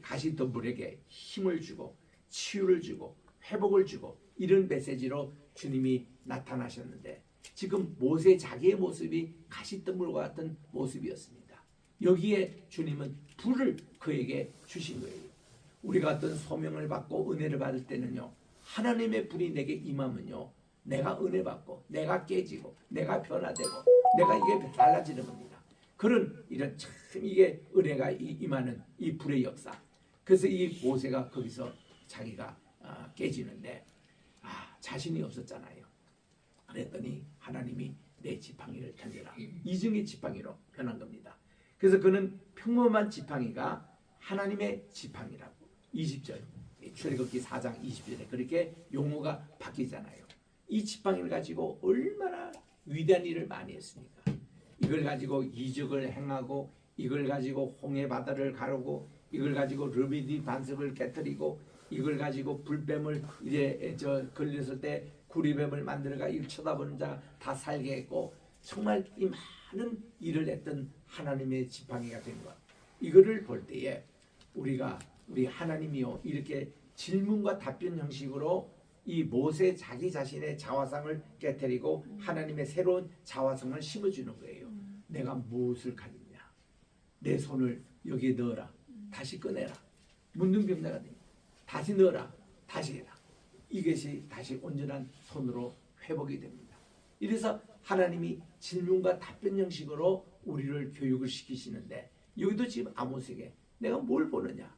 가시덤불에게 힘을 주고 치유를 주고 회복을 주고 이런 메시지로 주님이 나타나셨는데, 지금 모세 자기의 모습이 가시덤불과 같은 모습이었습니다. 여기에 주님은 불을 그에게 주신 거예요. 우리가 어떤 소명을 받고 은혜를 받을 때는요, 하나님의 불이 내게 임하면요, 내가 은혜 받고 내가 깨지고 내가 변화되고 내가 이게 달라지는 겁니다. 그런 이런 참 이게 은혜가 임하는 이 불의 역사. 그래서 이 모세가 거기서 자기가 깨지는데 자신이 없었잖아요. 그랬더니 하나님이 내 지팡이를 던져라. 이중의 지팡이로 변한 겁니다. 그래서 그는 평범한 지팡이가 하나님의 지팡이라고 20절 출애굽기 4장 20절에 그렇게 용어가 바뀌잖아요. 이 지팡이를 가지고 얼마나 위대한 일을 많이 했습니까? 이걸 가지고 이적을 행하고, 이걸 가지고 홍해 바다를 가르고, 이걸 가지고 르비디 반석을 깨뜨리고, 이걸 가지고 불뱀을 이제 걸렸을 때 구리뱀을 만들어가 이를 쳐다보는 자 다 살게 했고, 정말 이 많은 일을 했던 하나님의 지팡이가 된 것. 이거를 볼 때에 우리 하나님이요, 이렇게 질문과 답변 형식으로 이 모세 자기 자신의 자화상을 깨뜨리고 하나님의 새로운 자화상을 심어주는 거예요. 내가 무엇을 가졌냐? 내 손을 여기에 넣어라. 다시 꺼내라. 문둥병자가 됩니다. 다시 넣어라. 다시 해라. 이것이 다시 온전한 손으로 회복이 됩니다. 이래서 하나님이 질문과 답변 형식으로 우리를 교육을 시키시는데 여기도 지금 아모스에게 내가 뭘 보느냐?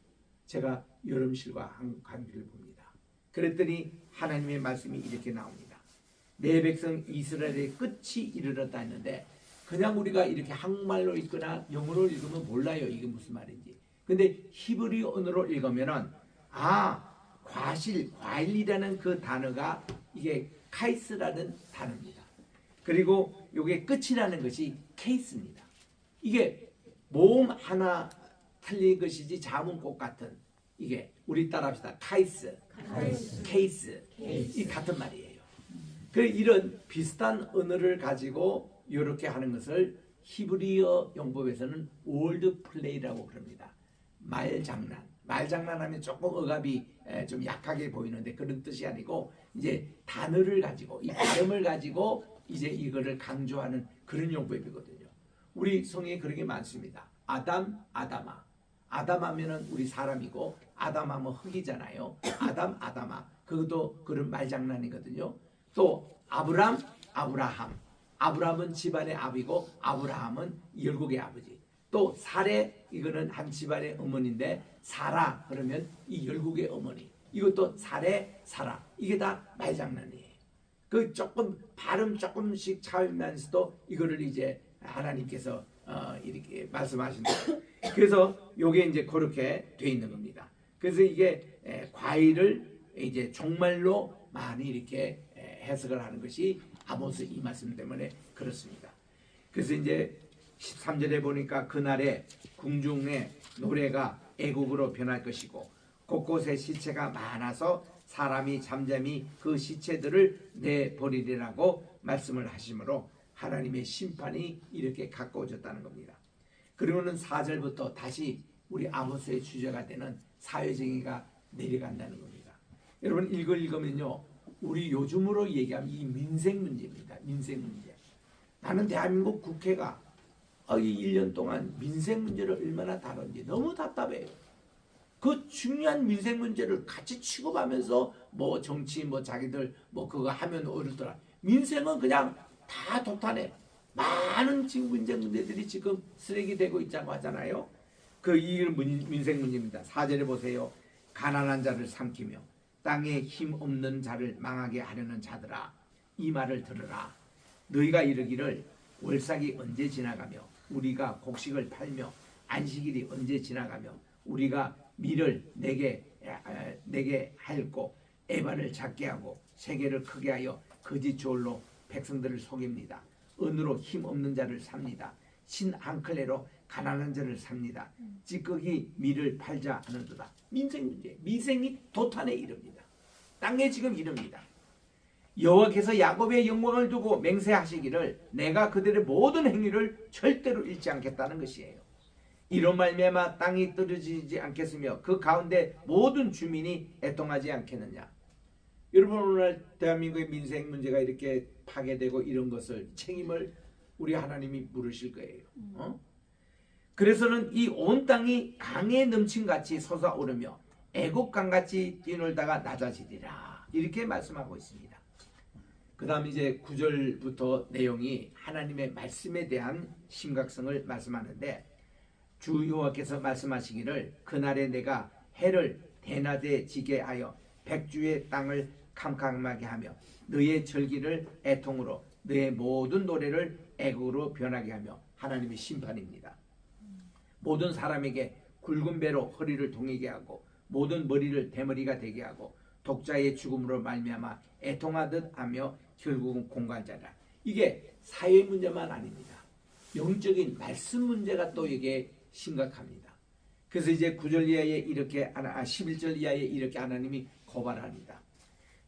제가 여름실과 한기를 봅니다. 그랬더니 하나님의 말씀이 이렇게 나옵니다. 내 백성 이스라엘의 끝이 이르렀다 했는데 그냥 우리가 이렇게 한국말로 읽거나 영어로 읽으면 몰라요. 이게 무슨 말인지. 근데 히브리 언어로 읽으면은 과일이라는 그 단어가 이게 카이스라는 단어입니다. 그리고 이게 끝이라는 것이 케이스입니다. 이게 모음 하나 틀린 것이지 자문 꼭 같은 이게 우리 따라합시다. 카이스, 케이스 이 같은 말이에요. 그래 이런 비슷한 언어를 가지고 이렇게 하는 것을 히브리어 용법에서는 월드 플레이라고 그럽니다. 말장난하면 조금 억압이 좀 약하게 보이는데 그런 뜻이 아니고 이제 단어를 가지고 이 발음을 가지고 이제 이거를 강조하는 그런 용법이거든요. 우리 성경에 그런 게 많습니다. 아담, 아담하면은 우리 사람이고 아담하면 흙이잖아요. 아담아 그것도 그런 말장난이거든요. 또 아브라함은 집안의 아비고 아브라함은 열국의 아버지. 또 사레 이거는 한 집안의 어머니인데 사라 그러면 이 열국의 어머니. 이것도 사라 이게 다 말장난이에요. 그 조금 발음 조금씩 차이면서도 이거를 이제 하나님께서 이렇게 말씀하신다. 그래서 요게 이제 그렇게 돼 있는 겁니다. 그래서 이게 과일을 이제 종말로 많이 이렇게 해석을 하는 것이 아모스 이 말씀 때문에 그렇습니다. 그래서 이제 13절에 보니까 그날에 궁중의 노래가 애국으로 변할 것이고 곳곳에 시체가 많아서 사람이 잠잠히 그 시체들을 내버리리라고 말씀을 하시므로 하나님의 심판이 이렇게 가까워졌다는 겁니다. 그리고는 4절부터 다시 우리 아모스의 주제가 되는 사회정의가 내려간다는 겁니다. 여러분 읽으면요. 우리 요즘으로 얘기하면 이 민생 문제입니다. 민생 문제. 나는 대한민국 국회가 이 1년 동안 민생 문제를 얼마나 다뤘는지 너무 답답해요. 그 중요한 민생 문제를 같이 취급하면서 뭐 정치 뭐 자기들 뭐 그거 하면 어렵더라. 민생은 그냥 다 독탄해. 많은 지금 문제들이 지금 쓰레기 되고 있다고 하잖아요. 이 민생 문제입니다. 4절에 보세요. 가난한 자를 삼키며 땅에 힘 없는 자를 망하게 하려는 자들아 이 말을 들으라. 너희가 이르기를 월삭이 언제 지나가며 우리가 곡식을 팔며 안식일이 언제 지나가며 우리가 밀을 내게 할고 에바를 작게 하고 세계를 크게 하여 거짓 조울로 백성들을 속입니다. 은으로 힘 없는 자를 삽니다. 신 한 클레로 가난한 자를 삽니다. 찌꺼기 밀을 팔자 하는도다. 민생 문제, 민생이 도탄에 이릅니다. 땅에 지금 이릅니다. 여호와께서 야곱의 영광을 두고 맹세하시기를 내가 그들의 모든 행위를 절대로 잃지 않겠다는 것이에요. 이로 말미암아 땅이 떨어지지 않겠으며 그 가운데 모든 주민이 애통하지 않겠느냐. 여러분 오늘 대한민국의 민생 문제가 이렇게 파괴되고 이런 것을 책임을 우리 하나님이 물으실 거예요. 그래서는 이 온 땅이 강에 넘친같이 솟아오르며 애곡강같이 뛰놀다가 낮아지리라 이렇게 말씀하고 있습니다. 그 다음 이제 9절부터 내용이 하나님의 말씀에 대한 심각성을 말씀하는데 주 여호와께서 말씀하시기를 그날에 내가 해를 대낮에 지게 하여 백주의 땅을 캄캄하게 하며 너의 절기를 애통으로 너의 모든 노래를 애곡으로 변하게 하며 하나님의 심판입니다. 모든 사람에게 굵은 배로 허리를 동이게 하고 모든 머리를 대머리가 되게 하고 독자의 죽음으로 말미암아 애통하듯 하며 결국은 공갈자라. 이게 사회 문제만 아닙니다. 영적인 말씀 문제가 또 이게 심각합니다. 그래서 이제 9절 이하에 이렇게 11절 이하에 이렇게 하나님이 고발합니다.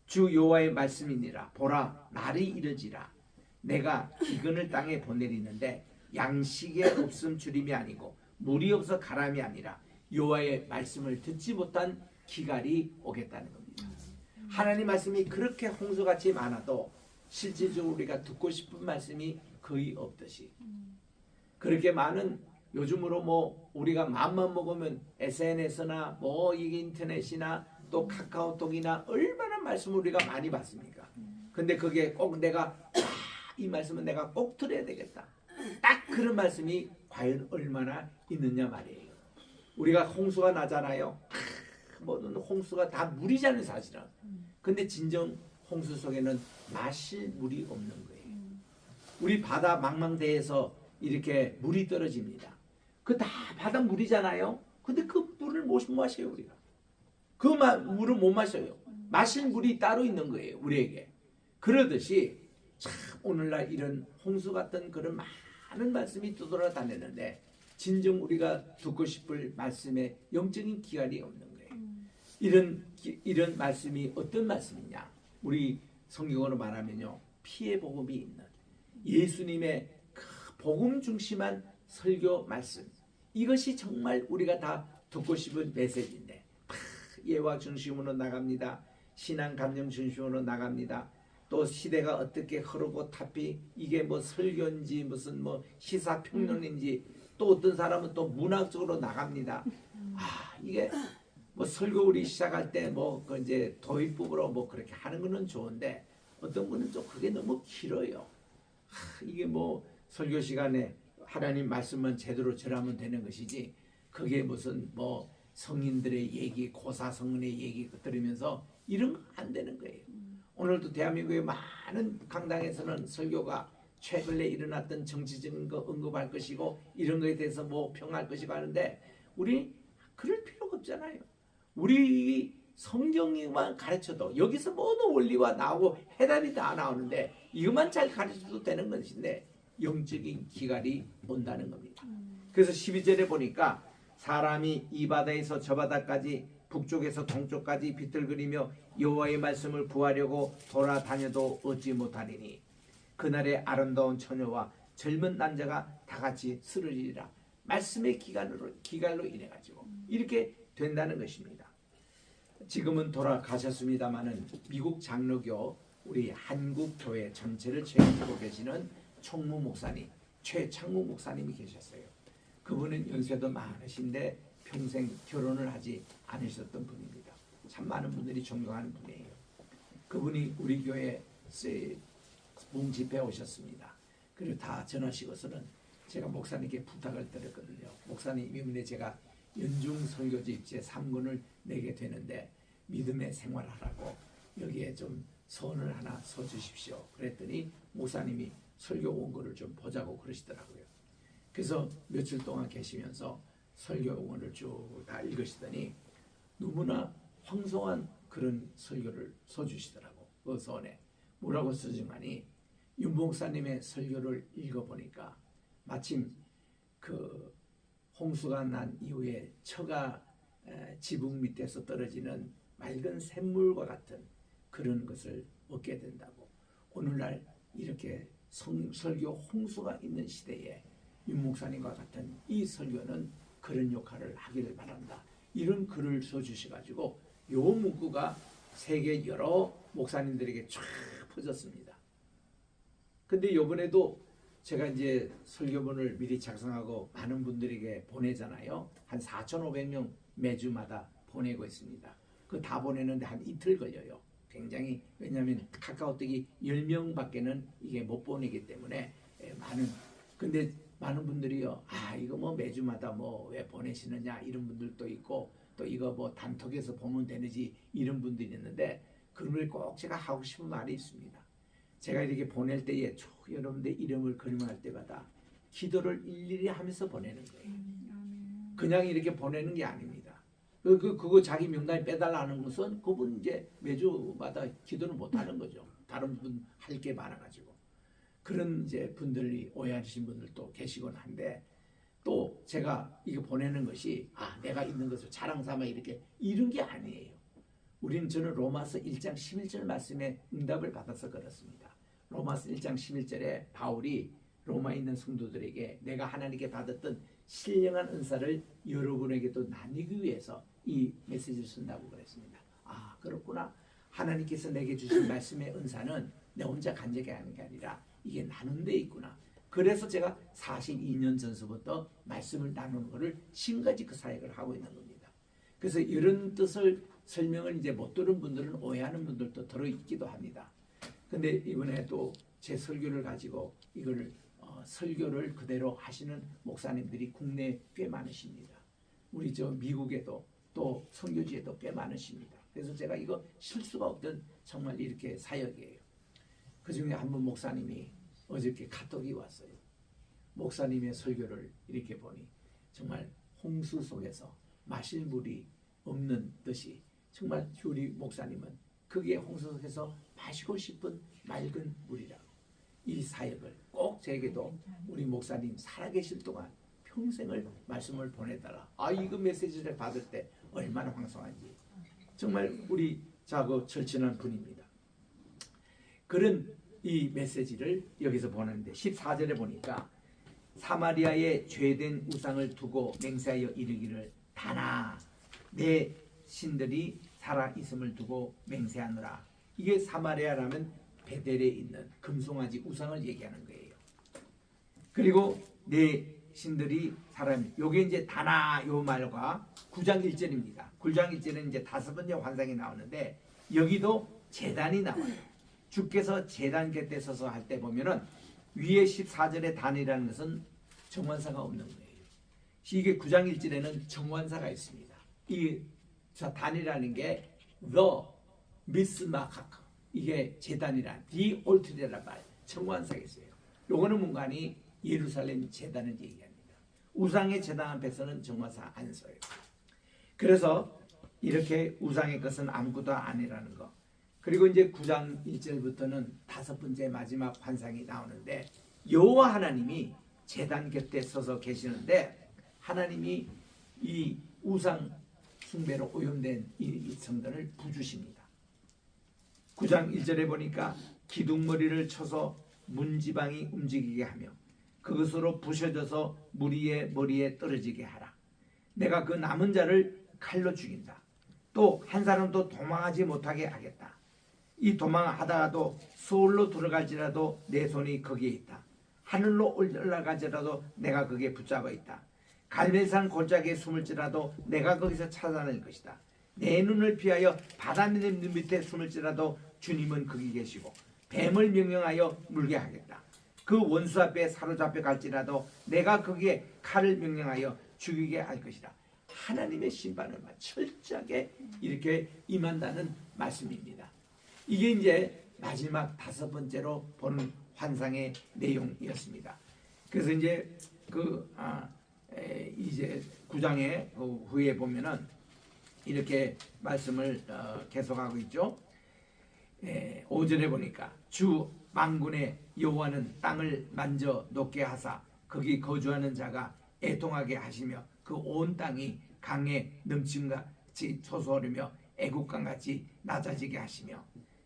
주 여호와의 말씀이니라. 보라 날이 이르지라. 내가 기근을 땅에 보내리는데 양식에 없음 주림이 아니고 물이 없어 가람이 아니라 여호와의 말씀을 듣지 못한 기갈이 오겠다는 겁니다. 하나님 말씀이 그렇게 홍수같이 많아도 실질적으로 우리가 듣고 싶은 말씀이 거의 없듯이 그렇게 많은 요즘으로 뭐 우리가 마음만 먹으면 SNS나 뭐 이게 인터넷이나 또 카카오톡이나 얼마나 말씀을 우리가 많이 받습니까? 근데 그게 꼭 내가 이 말씀은 내가 꼭 들어야 되겠다. 딱 그런 말씀이 과연 얼마나 있느냐 말이에요. 우리가 홍수가 나잖아요. 모든 홍수가 다 물이잖아요, 사실은. 근데 진정 홍수 속에는 마실 물이 없는 거예요. 우리 바다 망망대해에서 이렇게 물이 떨어집니다. 그 다 바다 물이잖아요. 근데 그 물을 못 마셔요, 우리가. 그 물을 못 마셔요. 마실 물이 따로 있는 거예요, 우리에게. 그러듯이 참 오늘날 이런 홍수 같은 그런 많은 말씀이 떠돌아다니는데 진정 우리가 듣고 싶을 말씀에 영적인 기한이 없는 거예요. 이런 말씀이 어떤 말씀이냐? 우리 성경으로 말하면요, 피의 복음이 있는 예수님의 그 복음 중심한 설교 말씀, 이것이 정말 우리가 다 듣고 싶은 메시지인데 예화 중심으로 나갑니다. 신앙 감정 중심으로 나갑니다. 또 시대가 어떻게 흐르고 탑이 이게 뭐 설교인지 무슨 뭐 시사평론인지 또 어떤 사람은 또 문학적으로 나갑니다. 이게 뭐 설교 우리 시작할 때 뭐 그 이제 도입부로 뭐 그렇게 하는 거는 좋은데 어떤 분은 좀 그게 너무 길어요. 이게 뭐 설교 시간에 하나님 말씀만 제대로 전하면 되는 것이지 그게 무슨 뭐 성인들의 얘기, 고사성은의 얘기 들으면서 이런 거 안 되는 거예요. 오늘도 대한민국의 많은 강당에서는 설교가 최근에 일어났던 정치적인 거 언급할 것이고 이런 거에 대해서 뭐 평할 것이고 하는데 우리 그럴 필요가 없잖아요. 우리 성경만 가르쳐도 여기서 모든 원리가 나오고 해답이 다 나오는데 이것만 잘 가르쳐도 되는 것인데 영적인 기갈이 온다는 겁니다. 그래서 12절에 보니까 사람이 이 바다에서 저 바다까지 북쪽에서 동쪽까지 비틀거리며 여호와의 말씀을 구하려고 돌아다녀도 얻지 못하리니 그날의 아름다운 처녀와 젊은 남자가 다 같이 쓰러지리라. 말씀의 기갈로 인해 가지고 이렇게 된다는 것입니다. 지금은 돌아가셨습니다마는 미국 장로교 우리 한국 교회 전체를 책임지고 계시는 총무 목사님 최창무 목사님이 계셨어요. 그분은 연세도 많으신데 평생 결혼을 하지 않으셨던 분입니다. 참 많은 분들이 존경하는 분이에요. 그분이 우리 교회 뭉집에 오셨습니다. 그리고 다 전하시고서는 제가 목사님께 부탁을 드렸거든요. 목사님 이번에 제가 연중 설교집 제3권을 내게 되는데 믿음의 생활하라고 여기에 좀 서원을 하나 써주십시오. 그랬더니 목사님이 설교 원고를 좀 보자고 그러시더라고요. 그래서 며칠 동안 계시면서 설교 원고를 쭉 다 읽으시더니 너무나 황송한 그런 설교를 써주시더라고. 그 서원에 뭐라고 써주더니 윤 목사님의 설교를 읽어보니까 마침 그 홍수가 난 이후에 처가 지붕 밑에서 떨어지는 맑은 샘물과 같은 그런 것을 얻게 된다고. 오늘날 이렇게 설교 홍수가 있는 시대에 윤 목사님과 같은 이 설교는 그런 역할을 하기를 바란다. 이런 글을 써주셔가지고 요 문구가 세계 여러 목사님들에게 쫙 퍼졌습니다. 근데 이번에도 제가 이제 설교본을 미리 작성하고 많은 분들에게 보내잖아요. 한 4,500명 매주마다 보내고 있습니다. 그 다 보내는데 한 이틀 걸려요. 굉장히 왜냐하면 카카오톡이 10명밖에는 이게 못 보내기 때문에 근데 많은 분들이요. 이거 뭐 매주마다 뭐 왜 보내시느냐 이런 분들도 있고 또 이거 뭐 단톡에서 보면 되는지 이런 분들이 있는데 그걸 꼭 제가 하고 싶은 말이 있습니다. 제가 이렇게 보낼 때에 여러분들 이름을 걸명할 때마다 기도를 일일이 하면서 보내는 거예요. 그냥 이렇게 보내는 게 아닙니다. 그거 자기 명단에 빼달라는 것은 그분 이제 매주마다 기도를 못 하는 거죠. 다른 분 할 게 많아가지고. 그런 이제 분들이 오해하시는 분들도 계시곤 한데 또 제가 이거 보내는 것이 내가 있는 것을 자랑 삼아 이렇게 이런 게 아니에요. 저는 로마서 1장 11절 말씀에 응답을 받아서 그렇습니다. 로마서 1장 11절에 바울이 로마에 있는 성도들에게 내가 하나님께 받았던 신령한 은사를 여러분에게도 나누기 위해서 이 메시지를 쓴다고 그랬습니다. 그렇구나. 하나님께서 내게 주신 말씀의 은사는 내 혼자 간직해 하는 게 아니라 이게 나눈 데 있구나. 그래서 제가 42년 전서부터 말씀을 나누는 것을 지금까지 그 사역을 하고 있는 겁니다. 그래서 이런 뜻을 설명을 이제 못 들은 분들은 오해하는 분들도 들어있기도 합니다. 근데 이번에 또 제 설교를 가지고 이걸 설교를 그대로 하시는 목사님들이 국내에 꽤 많으십니다. 우리 저 미국에도 또 선교지에도 꽤 많으십니다. 그래서 제가 이거 실수가 없던 정말 이렇게 사역이에요. 그 중에 한 분 목사님이 어저께 카톡이 왔어요. 목사님의 설교를 이렇게 보니 정말 홍수 속에서 마실 물이 없는 듯이 정말 우리 목사님은 거기에 홍수 속에서 마시고 싶은 맑은 물이라고. 이 사역을 꼭 저에게도 우리 목사님 살아계실 동안 평생을 말씀을 보내달라. 이거 메시지를 받을 때 얼마나 황송한지. 정말 우리 자고 절친한 분입니다. 그런 이 메시지를 여기서 보는데 14절에 보니까 사마리아에 죄된 우상을 두고 맹세하여 이르기를 다나 내 신들이 살아있음을 두고 맹세하노라. 이게 사마리아라면 베델에 있는 금송아지 우상을 얘기하는 거예요. 그리고 내 신들이 사람, 요게 이제 다나 요 말과 9장 1절입니다. 9장 1절은 이제 5번째 환상이 나오는데 여기도 제단이 나와요. 주께서 제단 곁에 서서 할 때 보면은 위에 14절에 단이라는 것은 정관사가 없는 거예요. 이게 9장 1절에는 정관사가 있습니다. 이 단이라는 게 the 미스마카크, 이게 제단이란 디 올트리라는 말, 정관사가 있어요. 요거는 문관이 예루살렘 제단을 얘기합니다. 우상의 제단 앞에서는 정관사 안 써요. 그래서 이렇게 우상의 것은 아무것도 아니라는 거. 그리고 이제 9장 1절부터는 5번째 마지막 환상이 나오는데 여호와 하나님이 제단 곁에 서서 계시는데 하나님이 이 우상 숭배로 오염된 이 성전을 부주십니다. 9장 1절에 보니까 기둥머리를 쳐서 문지방이 움직이게 하며 그것으로 부셔져서 무리의 머리에 떨어지게 하라. 내가 그 남은 자를 칼로 죽인다. 또 한 사람도 도망하지 못하게 하겠다. 이 도망하다가도 서울로 들어갈지라도 내 손이 거기에 있다. 하늘로 올라가지라도 내가 거기에 붙잡아 있다. 갈멜산 골짜기에 숨을지라도 내가 거기서 찾아낼 것이다. 내 눈을 피하여 바다 밑에 숨을지라도 주님은 거기 계시고 뱀을 명령하여 물게 하겠다. 그 원수 앞에 사로잡혀 갈지라도 내가 거기에 칼을 명령하여 죽이게 할 것이다. 하나님의 심판을 철저하게 이렇게 임한다는 말씀입니다. 이게 이제 마지막 5번째로 보는 환상의 내용이었습니다. 그래서 이제 이제 9장의 후에 보면은 이렇게 말씀을 계속하고 있죠. 5절에 보니까 주 만군의 여호와는 땅을 만져 높게 하사 거기 거주하는 자가 애통하게 하시며 그 온 땅이 강에 넘침같이 솟아오르며 애국강같이 낮아지게 하시며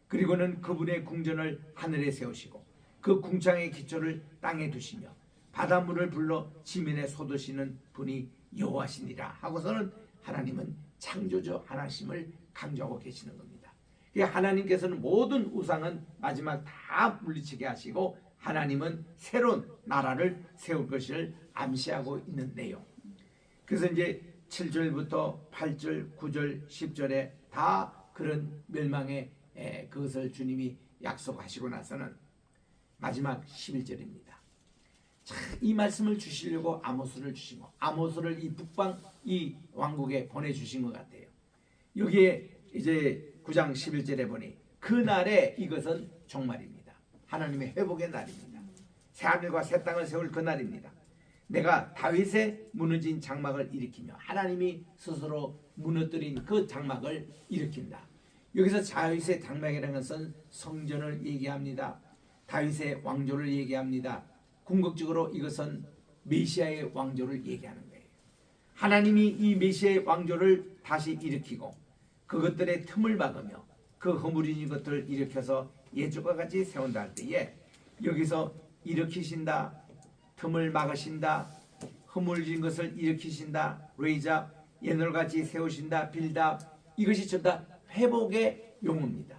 그리고는 그분의 궁전을 하늘에 세우시고 그 궁창의 기초를 땅에 두시며 바닷물을 불러 지면에 쏟으시는 분이 여호와시니라 하고서는 하나님은 창조주 하나님을 강조하고 계시는 겁니다. 하나님께서는 모든 우상은 마지막 다 물리치게 하시고 하나님은 새로운 나라를 세울 것을 암시하고 있는 내용. 그래서 이제 7절부터 8절, 9절, 10절에 다 그런 멸망의 그것을 주님이 약속하시고 나서는 마지막 11절입니다. 이 말씀을 주시려고 아모스를 주신 거, 아모스를 이 북방 이 왕국에 보내주신 것 같아요. 여기에 이제 9장 11절에 보니 그날에 이것은 종말입니다. 하나님의 회복의 날입니다. 새하늘과 새 땅을 세울 그 날입니다. 내가 다윗의 무너진 장막을 일으키며 하나님이 스스로 무너뜨린 그 장막을 일으킨다. 여기서 다윗의 장막이라는 것은 성전을 얘기합니다. 다윗의 왕조를 얘기합니다. 궁극적으로 이것은 메시아의 왕조를 얘기하는 거예요. 하나님이 이 메시아의 왕조를 다시 일으키고 그것들의 틈을 막으며 그 허물어진 것들을 일으켜서 예전과 같이 세운다 할 때에 여기서 일으키신다, 틈을 막으신다, 허물어진 것을 일으키신다, 레이자, 옛날같이 세우신다, 빌다, 이것이 전부 다 회복의 용어입니다.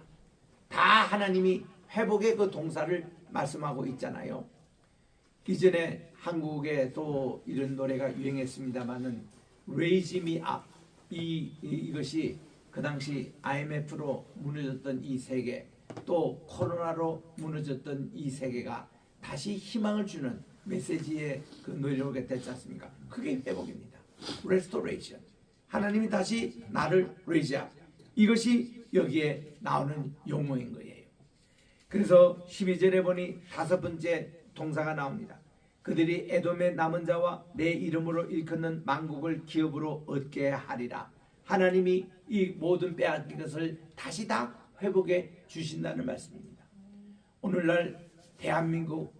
다 하나님이 회복의 그 동사를 말씀하고 있잖아요. 이전에 한국에 또 이런 노래가 유행했습니다만은 Raise Me Up, 이것이 그 당시 IMF로 무너졌던 이 세계, 또 코로나로 무너졌던 이 세계가 다시 희망을 주는 메시지에 그 노력이 됐지 않습니까? 그게 회복입니다. Restoration. 하나님이 다시 나를 raise up. 이것이 여기에 나오는 용어인 거예요. 그래서 12절에 보니 5번째 동사가 나옵니다. 그들이 에돔의 남은 자와 내 이름으로 일컫는 만국을 기업으로 얻게 하리라. 하나님이 이 모든 빼앗긴 것을 다시 다 회복해 주신다는 말씀입니다. 오늘날 대한민국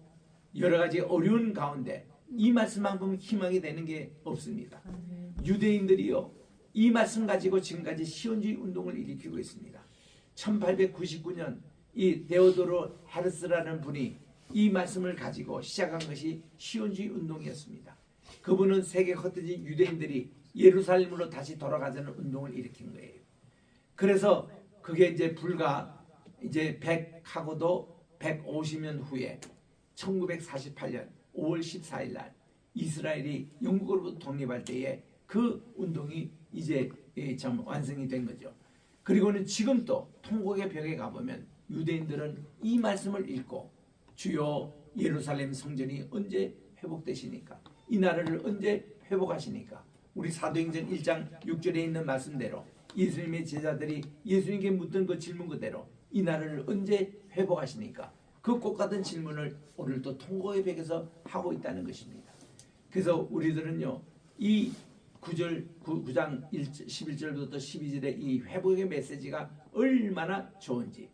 여러 가지 어려운 가운데 이 말씀만 보면 희망이 되는 게 없습니다. 유대인들이요, 이 말씀 가지고 지금까지 시온주의 운동을 일으키고 있습니다. 1899년 이 데오도로 헤르스라는 분이 이 말씀을 가지고 시작한 것이 시온주의 운동이었습니다. 그분은 세계 흩어진 유대인들이 예루살렘으로 다시 돌아가자는 운동을 일으킨 거예요. 그래서 그게 이제 불과 이제 100하고도 150년 후에 1948년 5월 14일 날 이스라엘이 영국으로부터 독립할 때에 그 운동이 이제 참 완성이 된 거죠. 그리고는 지금도 통곡의 벽에 가보면 유대인들은 이 말씀을 읽고 주여 예루살렘 성전이 언제 회복되시니까, 이 나라를 언제 회복하시니까, 우리 사도행전 1장 6절에 있는 말씀대로 예수님의 제자들이 예수님께 묻던 그 질문 그대로 이 나라를 언제 회복하시니까 그 꼭 같은 질문을 오늘도 통곡의 벽에서 하고 있다는 것입니다. 그래서 우리들은요, 이 9장 11절부터 12절의 이 회복의 메시지가 얼마나 좋은지,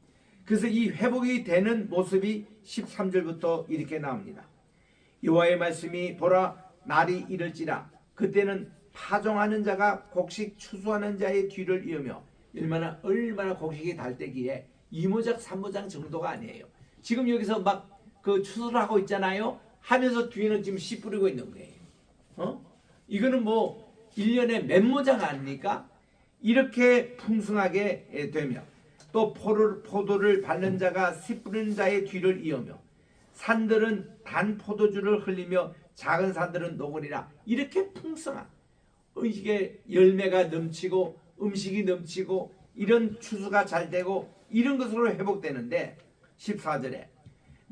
그래서 이 회복이 되는 모습이 13절부터 이렇게 나옵니다. 여호와의 말씀이 보라, 날이 이를지라 그때는 파종하는 자가 곡식 추수하는 자의 뒤를 이으며, 얼마나 곡식이 달 때기에 2모작 3모작 정도가 아니에요. 지금 여기서 막 그 추수를 하고 있잖아요. 하면서 뒤에는 지금 씨 뿌리고 있는 거예요. 이거는 뭐 1년에 몇 모작 아닙니까? 이렇게 풍성하게 되며, 또 포도를 밟는 자가 씨 뿌리는 자의 뒤를 이으며, 산들은 단 포도주를 흘리며 작은 산들은 녹으리라. 이렇게 풍성한 음식에 열매가 넘치고 음식이 넘치고 이런 추수가 잘 되고 이런 것으로 회복되는데, 14절에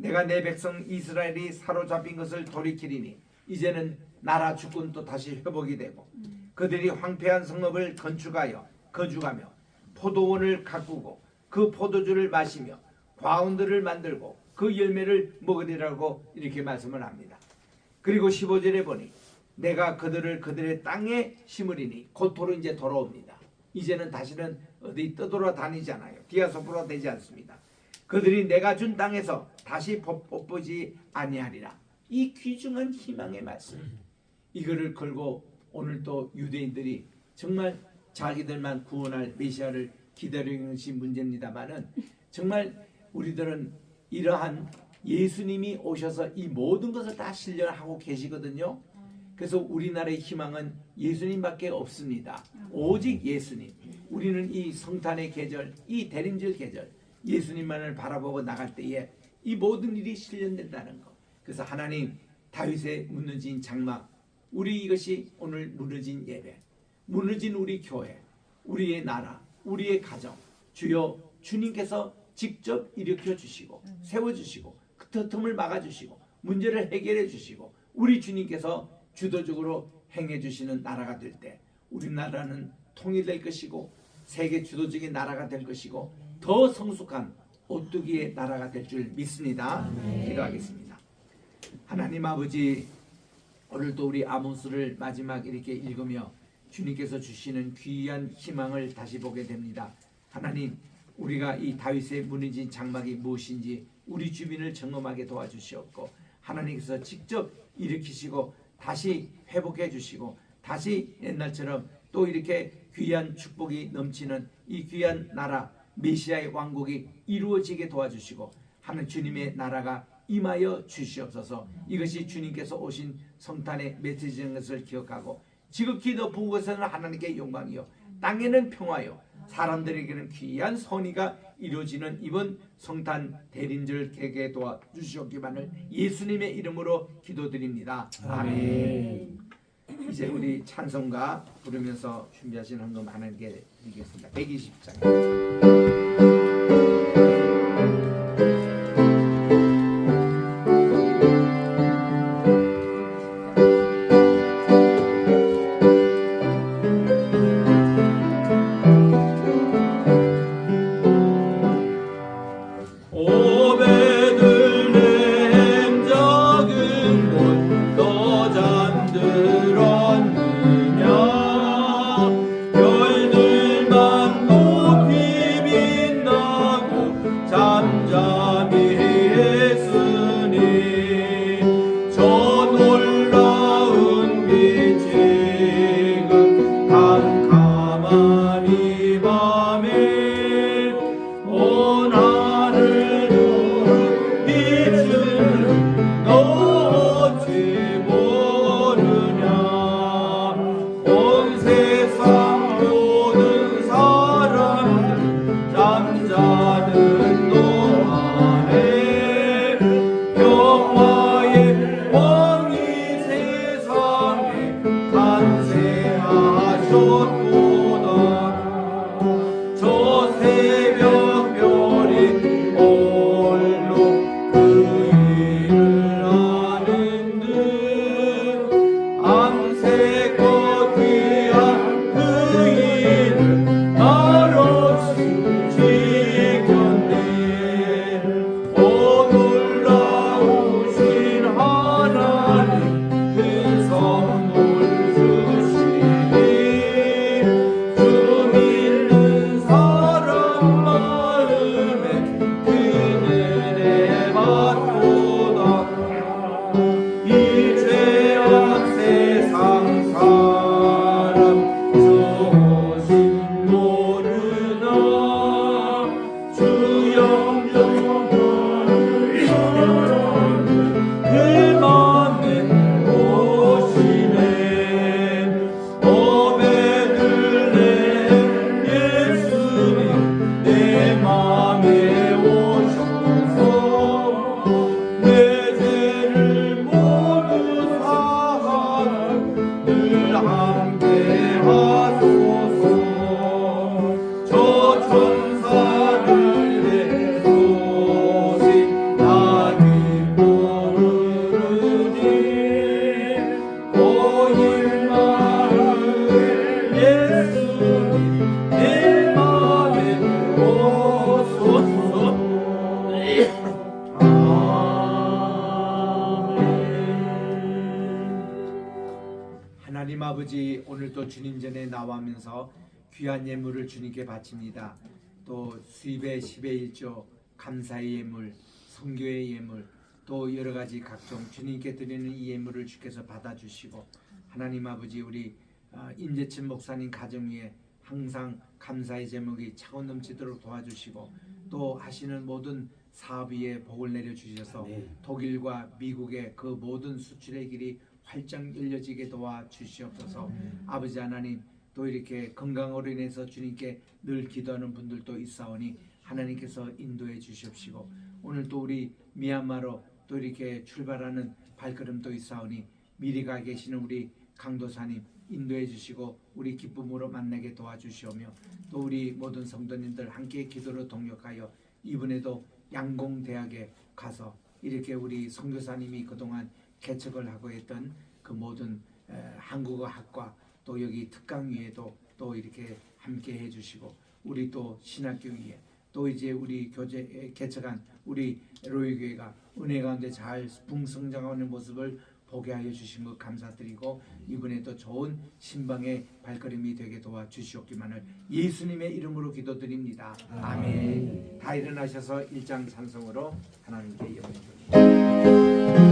내가 내 백성 이스라엘이 사로잡힌 것을 돌이키리니 이제는 나라 주권도 다시 회복이 되고 그들이 황폐한 성읍을 건축하여 거주하며 포도원을 가꾸고 그 포도주를 마시며 과원들을 만들고 그 열매를 먹으리라고 이렇게 말씀을 합니다. 그리고 15절에 보니 내가 그들을 그들의 땅에 심으리니 곧도로 이제 돌아옵니다. 이제는 다시는 어디 떠돌아다니잖아요. 디아스포라 되지 않습니다. 그들이 내가 준 땅에서 다시 뽑보지 아니하리라. 이 귀중한 희망의 말씀, 이거를 걸고 오늘 또 유대인들이 정말 자기들만 구원할 메시아를 기다리는 것이 문제입니다만은, 정말 우리들은 이러한 예수님이 오셔서 이 모든 것을 다 실현하고 계시거든요. 그래서 우리나라의 희망은 예수님밖에 없습니다. 오직 예수님. 우리는 이 성탄의 계절, 이 대림절 계절, 예수님만을 바라보고 나갈 때에 이 모든 일이 실현된다는 것. 그래서 하나님, 다윗의 무너진 장막, 우리 이것이 오늘 무너진 예배, 무너진 우리 교회, 우리의 나라, 우리의 가정, 주여 주님께서 직접 일으켜 주시고 세워주시고 그 틈을 막아주시고 문제를 해결해 주시고 우리 주님께서 주도적으로 행해 주시는 나라가 될 때 우리나라는 통일될 것이고 세계 주도적인 나라가 될 것이고 더 성숙한 오뚜기의 나라가 될 줄 믿습니다. 기도하겠습니다. 하나님 아버지, 오늘도 우리 아모스를 마지막 이렇게 읽으며 주님께서 주시는 귀한 희망을 다시 보게 됩니다. 하나님, 우리가 이 다윗의 무너진 장막이 무엇인지 우리 주민을 점검하게 도와주시옵고, 하나님께서 직접 일으키시고 다시 회복해 주시고 다시 옛날처럼 또 이렇게 귀한 축복이 넘치는 이 귀한 나라 메시아의 왕국이 이루어지게 도와주시고 하는 주님의 나라가 임하여 주시옵소서. 이것이 주님께서 오신 성탄의 메시지인 것을 기억하고 지극히 높은 곳에는 하나님께 영광이요 땅에는 평화요 사람들에게는 귀한 선의가 이루어지는 이번 성탄 대림절 개개 도와주시옵기만을 예수님의 이름으로 기도드립니다. 아멘. 이제 우리 찬송가 부르면서 준비하신 헌금 하나님께 드리겠습니다. 120장. 하나님 아버지, 오늘도 주님 전에 나와면서 귀한 예물을 주님께 바칩니다. 또 수입의 10의 1조, 감사의 예물, 선교의 예물, 또 여러 가지 각종 주님께 드리는 이 예물을 주께서 받아주시고, 하나님 아버지, 우리 임재천 목사님 가정 위에 항상 감사의 제목이 차고 넘치도록 도와주시고, 또 하시는 모든 사업 위에 복을 내려주셔서 독일과 미국의 그 모든 수출의 길이 활짝 열려지게 도와주시옵소서. 아버지 하나님, 또 이렇게 건강으로 인해서 주님께 늘 기도하는 분들도 있사오니 하나님께서 인도해 주시옵시고, 오늘 또 우리 미얀마로 또 이렇게 출발하는 발걸음도 있사오니 미리 가 계시는 우리 강도사님 인도해 주시고 우리 기쁨으로 만나게 도와주시오며, 또 우리 모든 성도님들 함께 기도로 동력하여 이번에도 양공대학에 가서 이렇게 우리 선교사님이 그동안 개척을 하고 했던 그 모든 한국어학과, 또 여기 특강위에도 또 이렇게 함께 해주시고, 우리 또 신학교 위에 또 이제 우리 교제 개척한 우리 로이교회가 은혜 가운데 잘 풍성장하는 모습을 보게 하여 주신 것 감사드리고, 이번에도 좋은 신방의 발걸음이 되게 도와주시옵기만을 예수님의 이름으로 기도드립니다. 아멘. 다 일어나셔서 1장 찬송으로 하나님께 영광 돌립니다.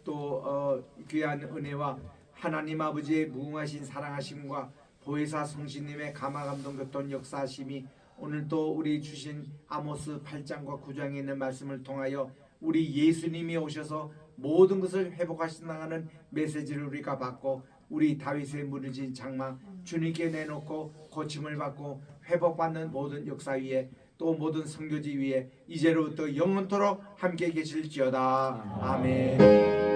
또 귀한 은혜와 하나님 아버지의 무궁하신 사랑하심과 보혜사 성신님의 감화감동 교통 역사하심이 오늘 또 우리 주신 아모스 8장과 9장에 있는 말씀을 통하여 우리 예수님이 오셔서 모든 것을 회복하신다는 메시지를 우리가 받고 우리 다윗의 무너진 장막 주님께 내놓고 고침을 받고 회복받는 모든 역사 위에 또 모든 선교지 위에 이제로부터 영원토록 함께 계실지어다. 아멘.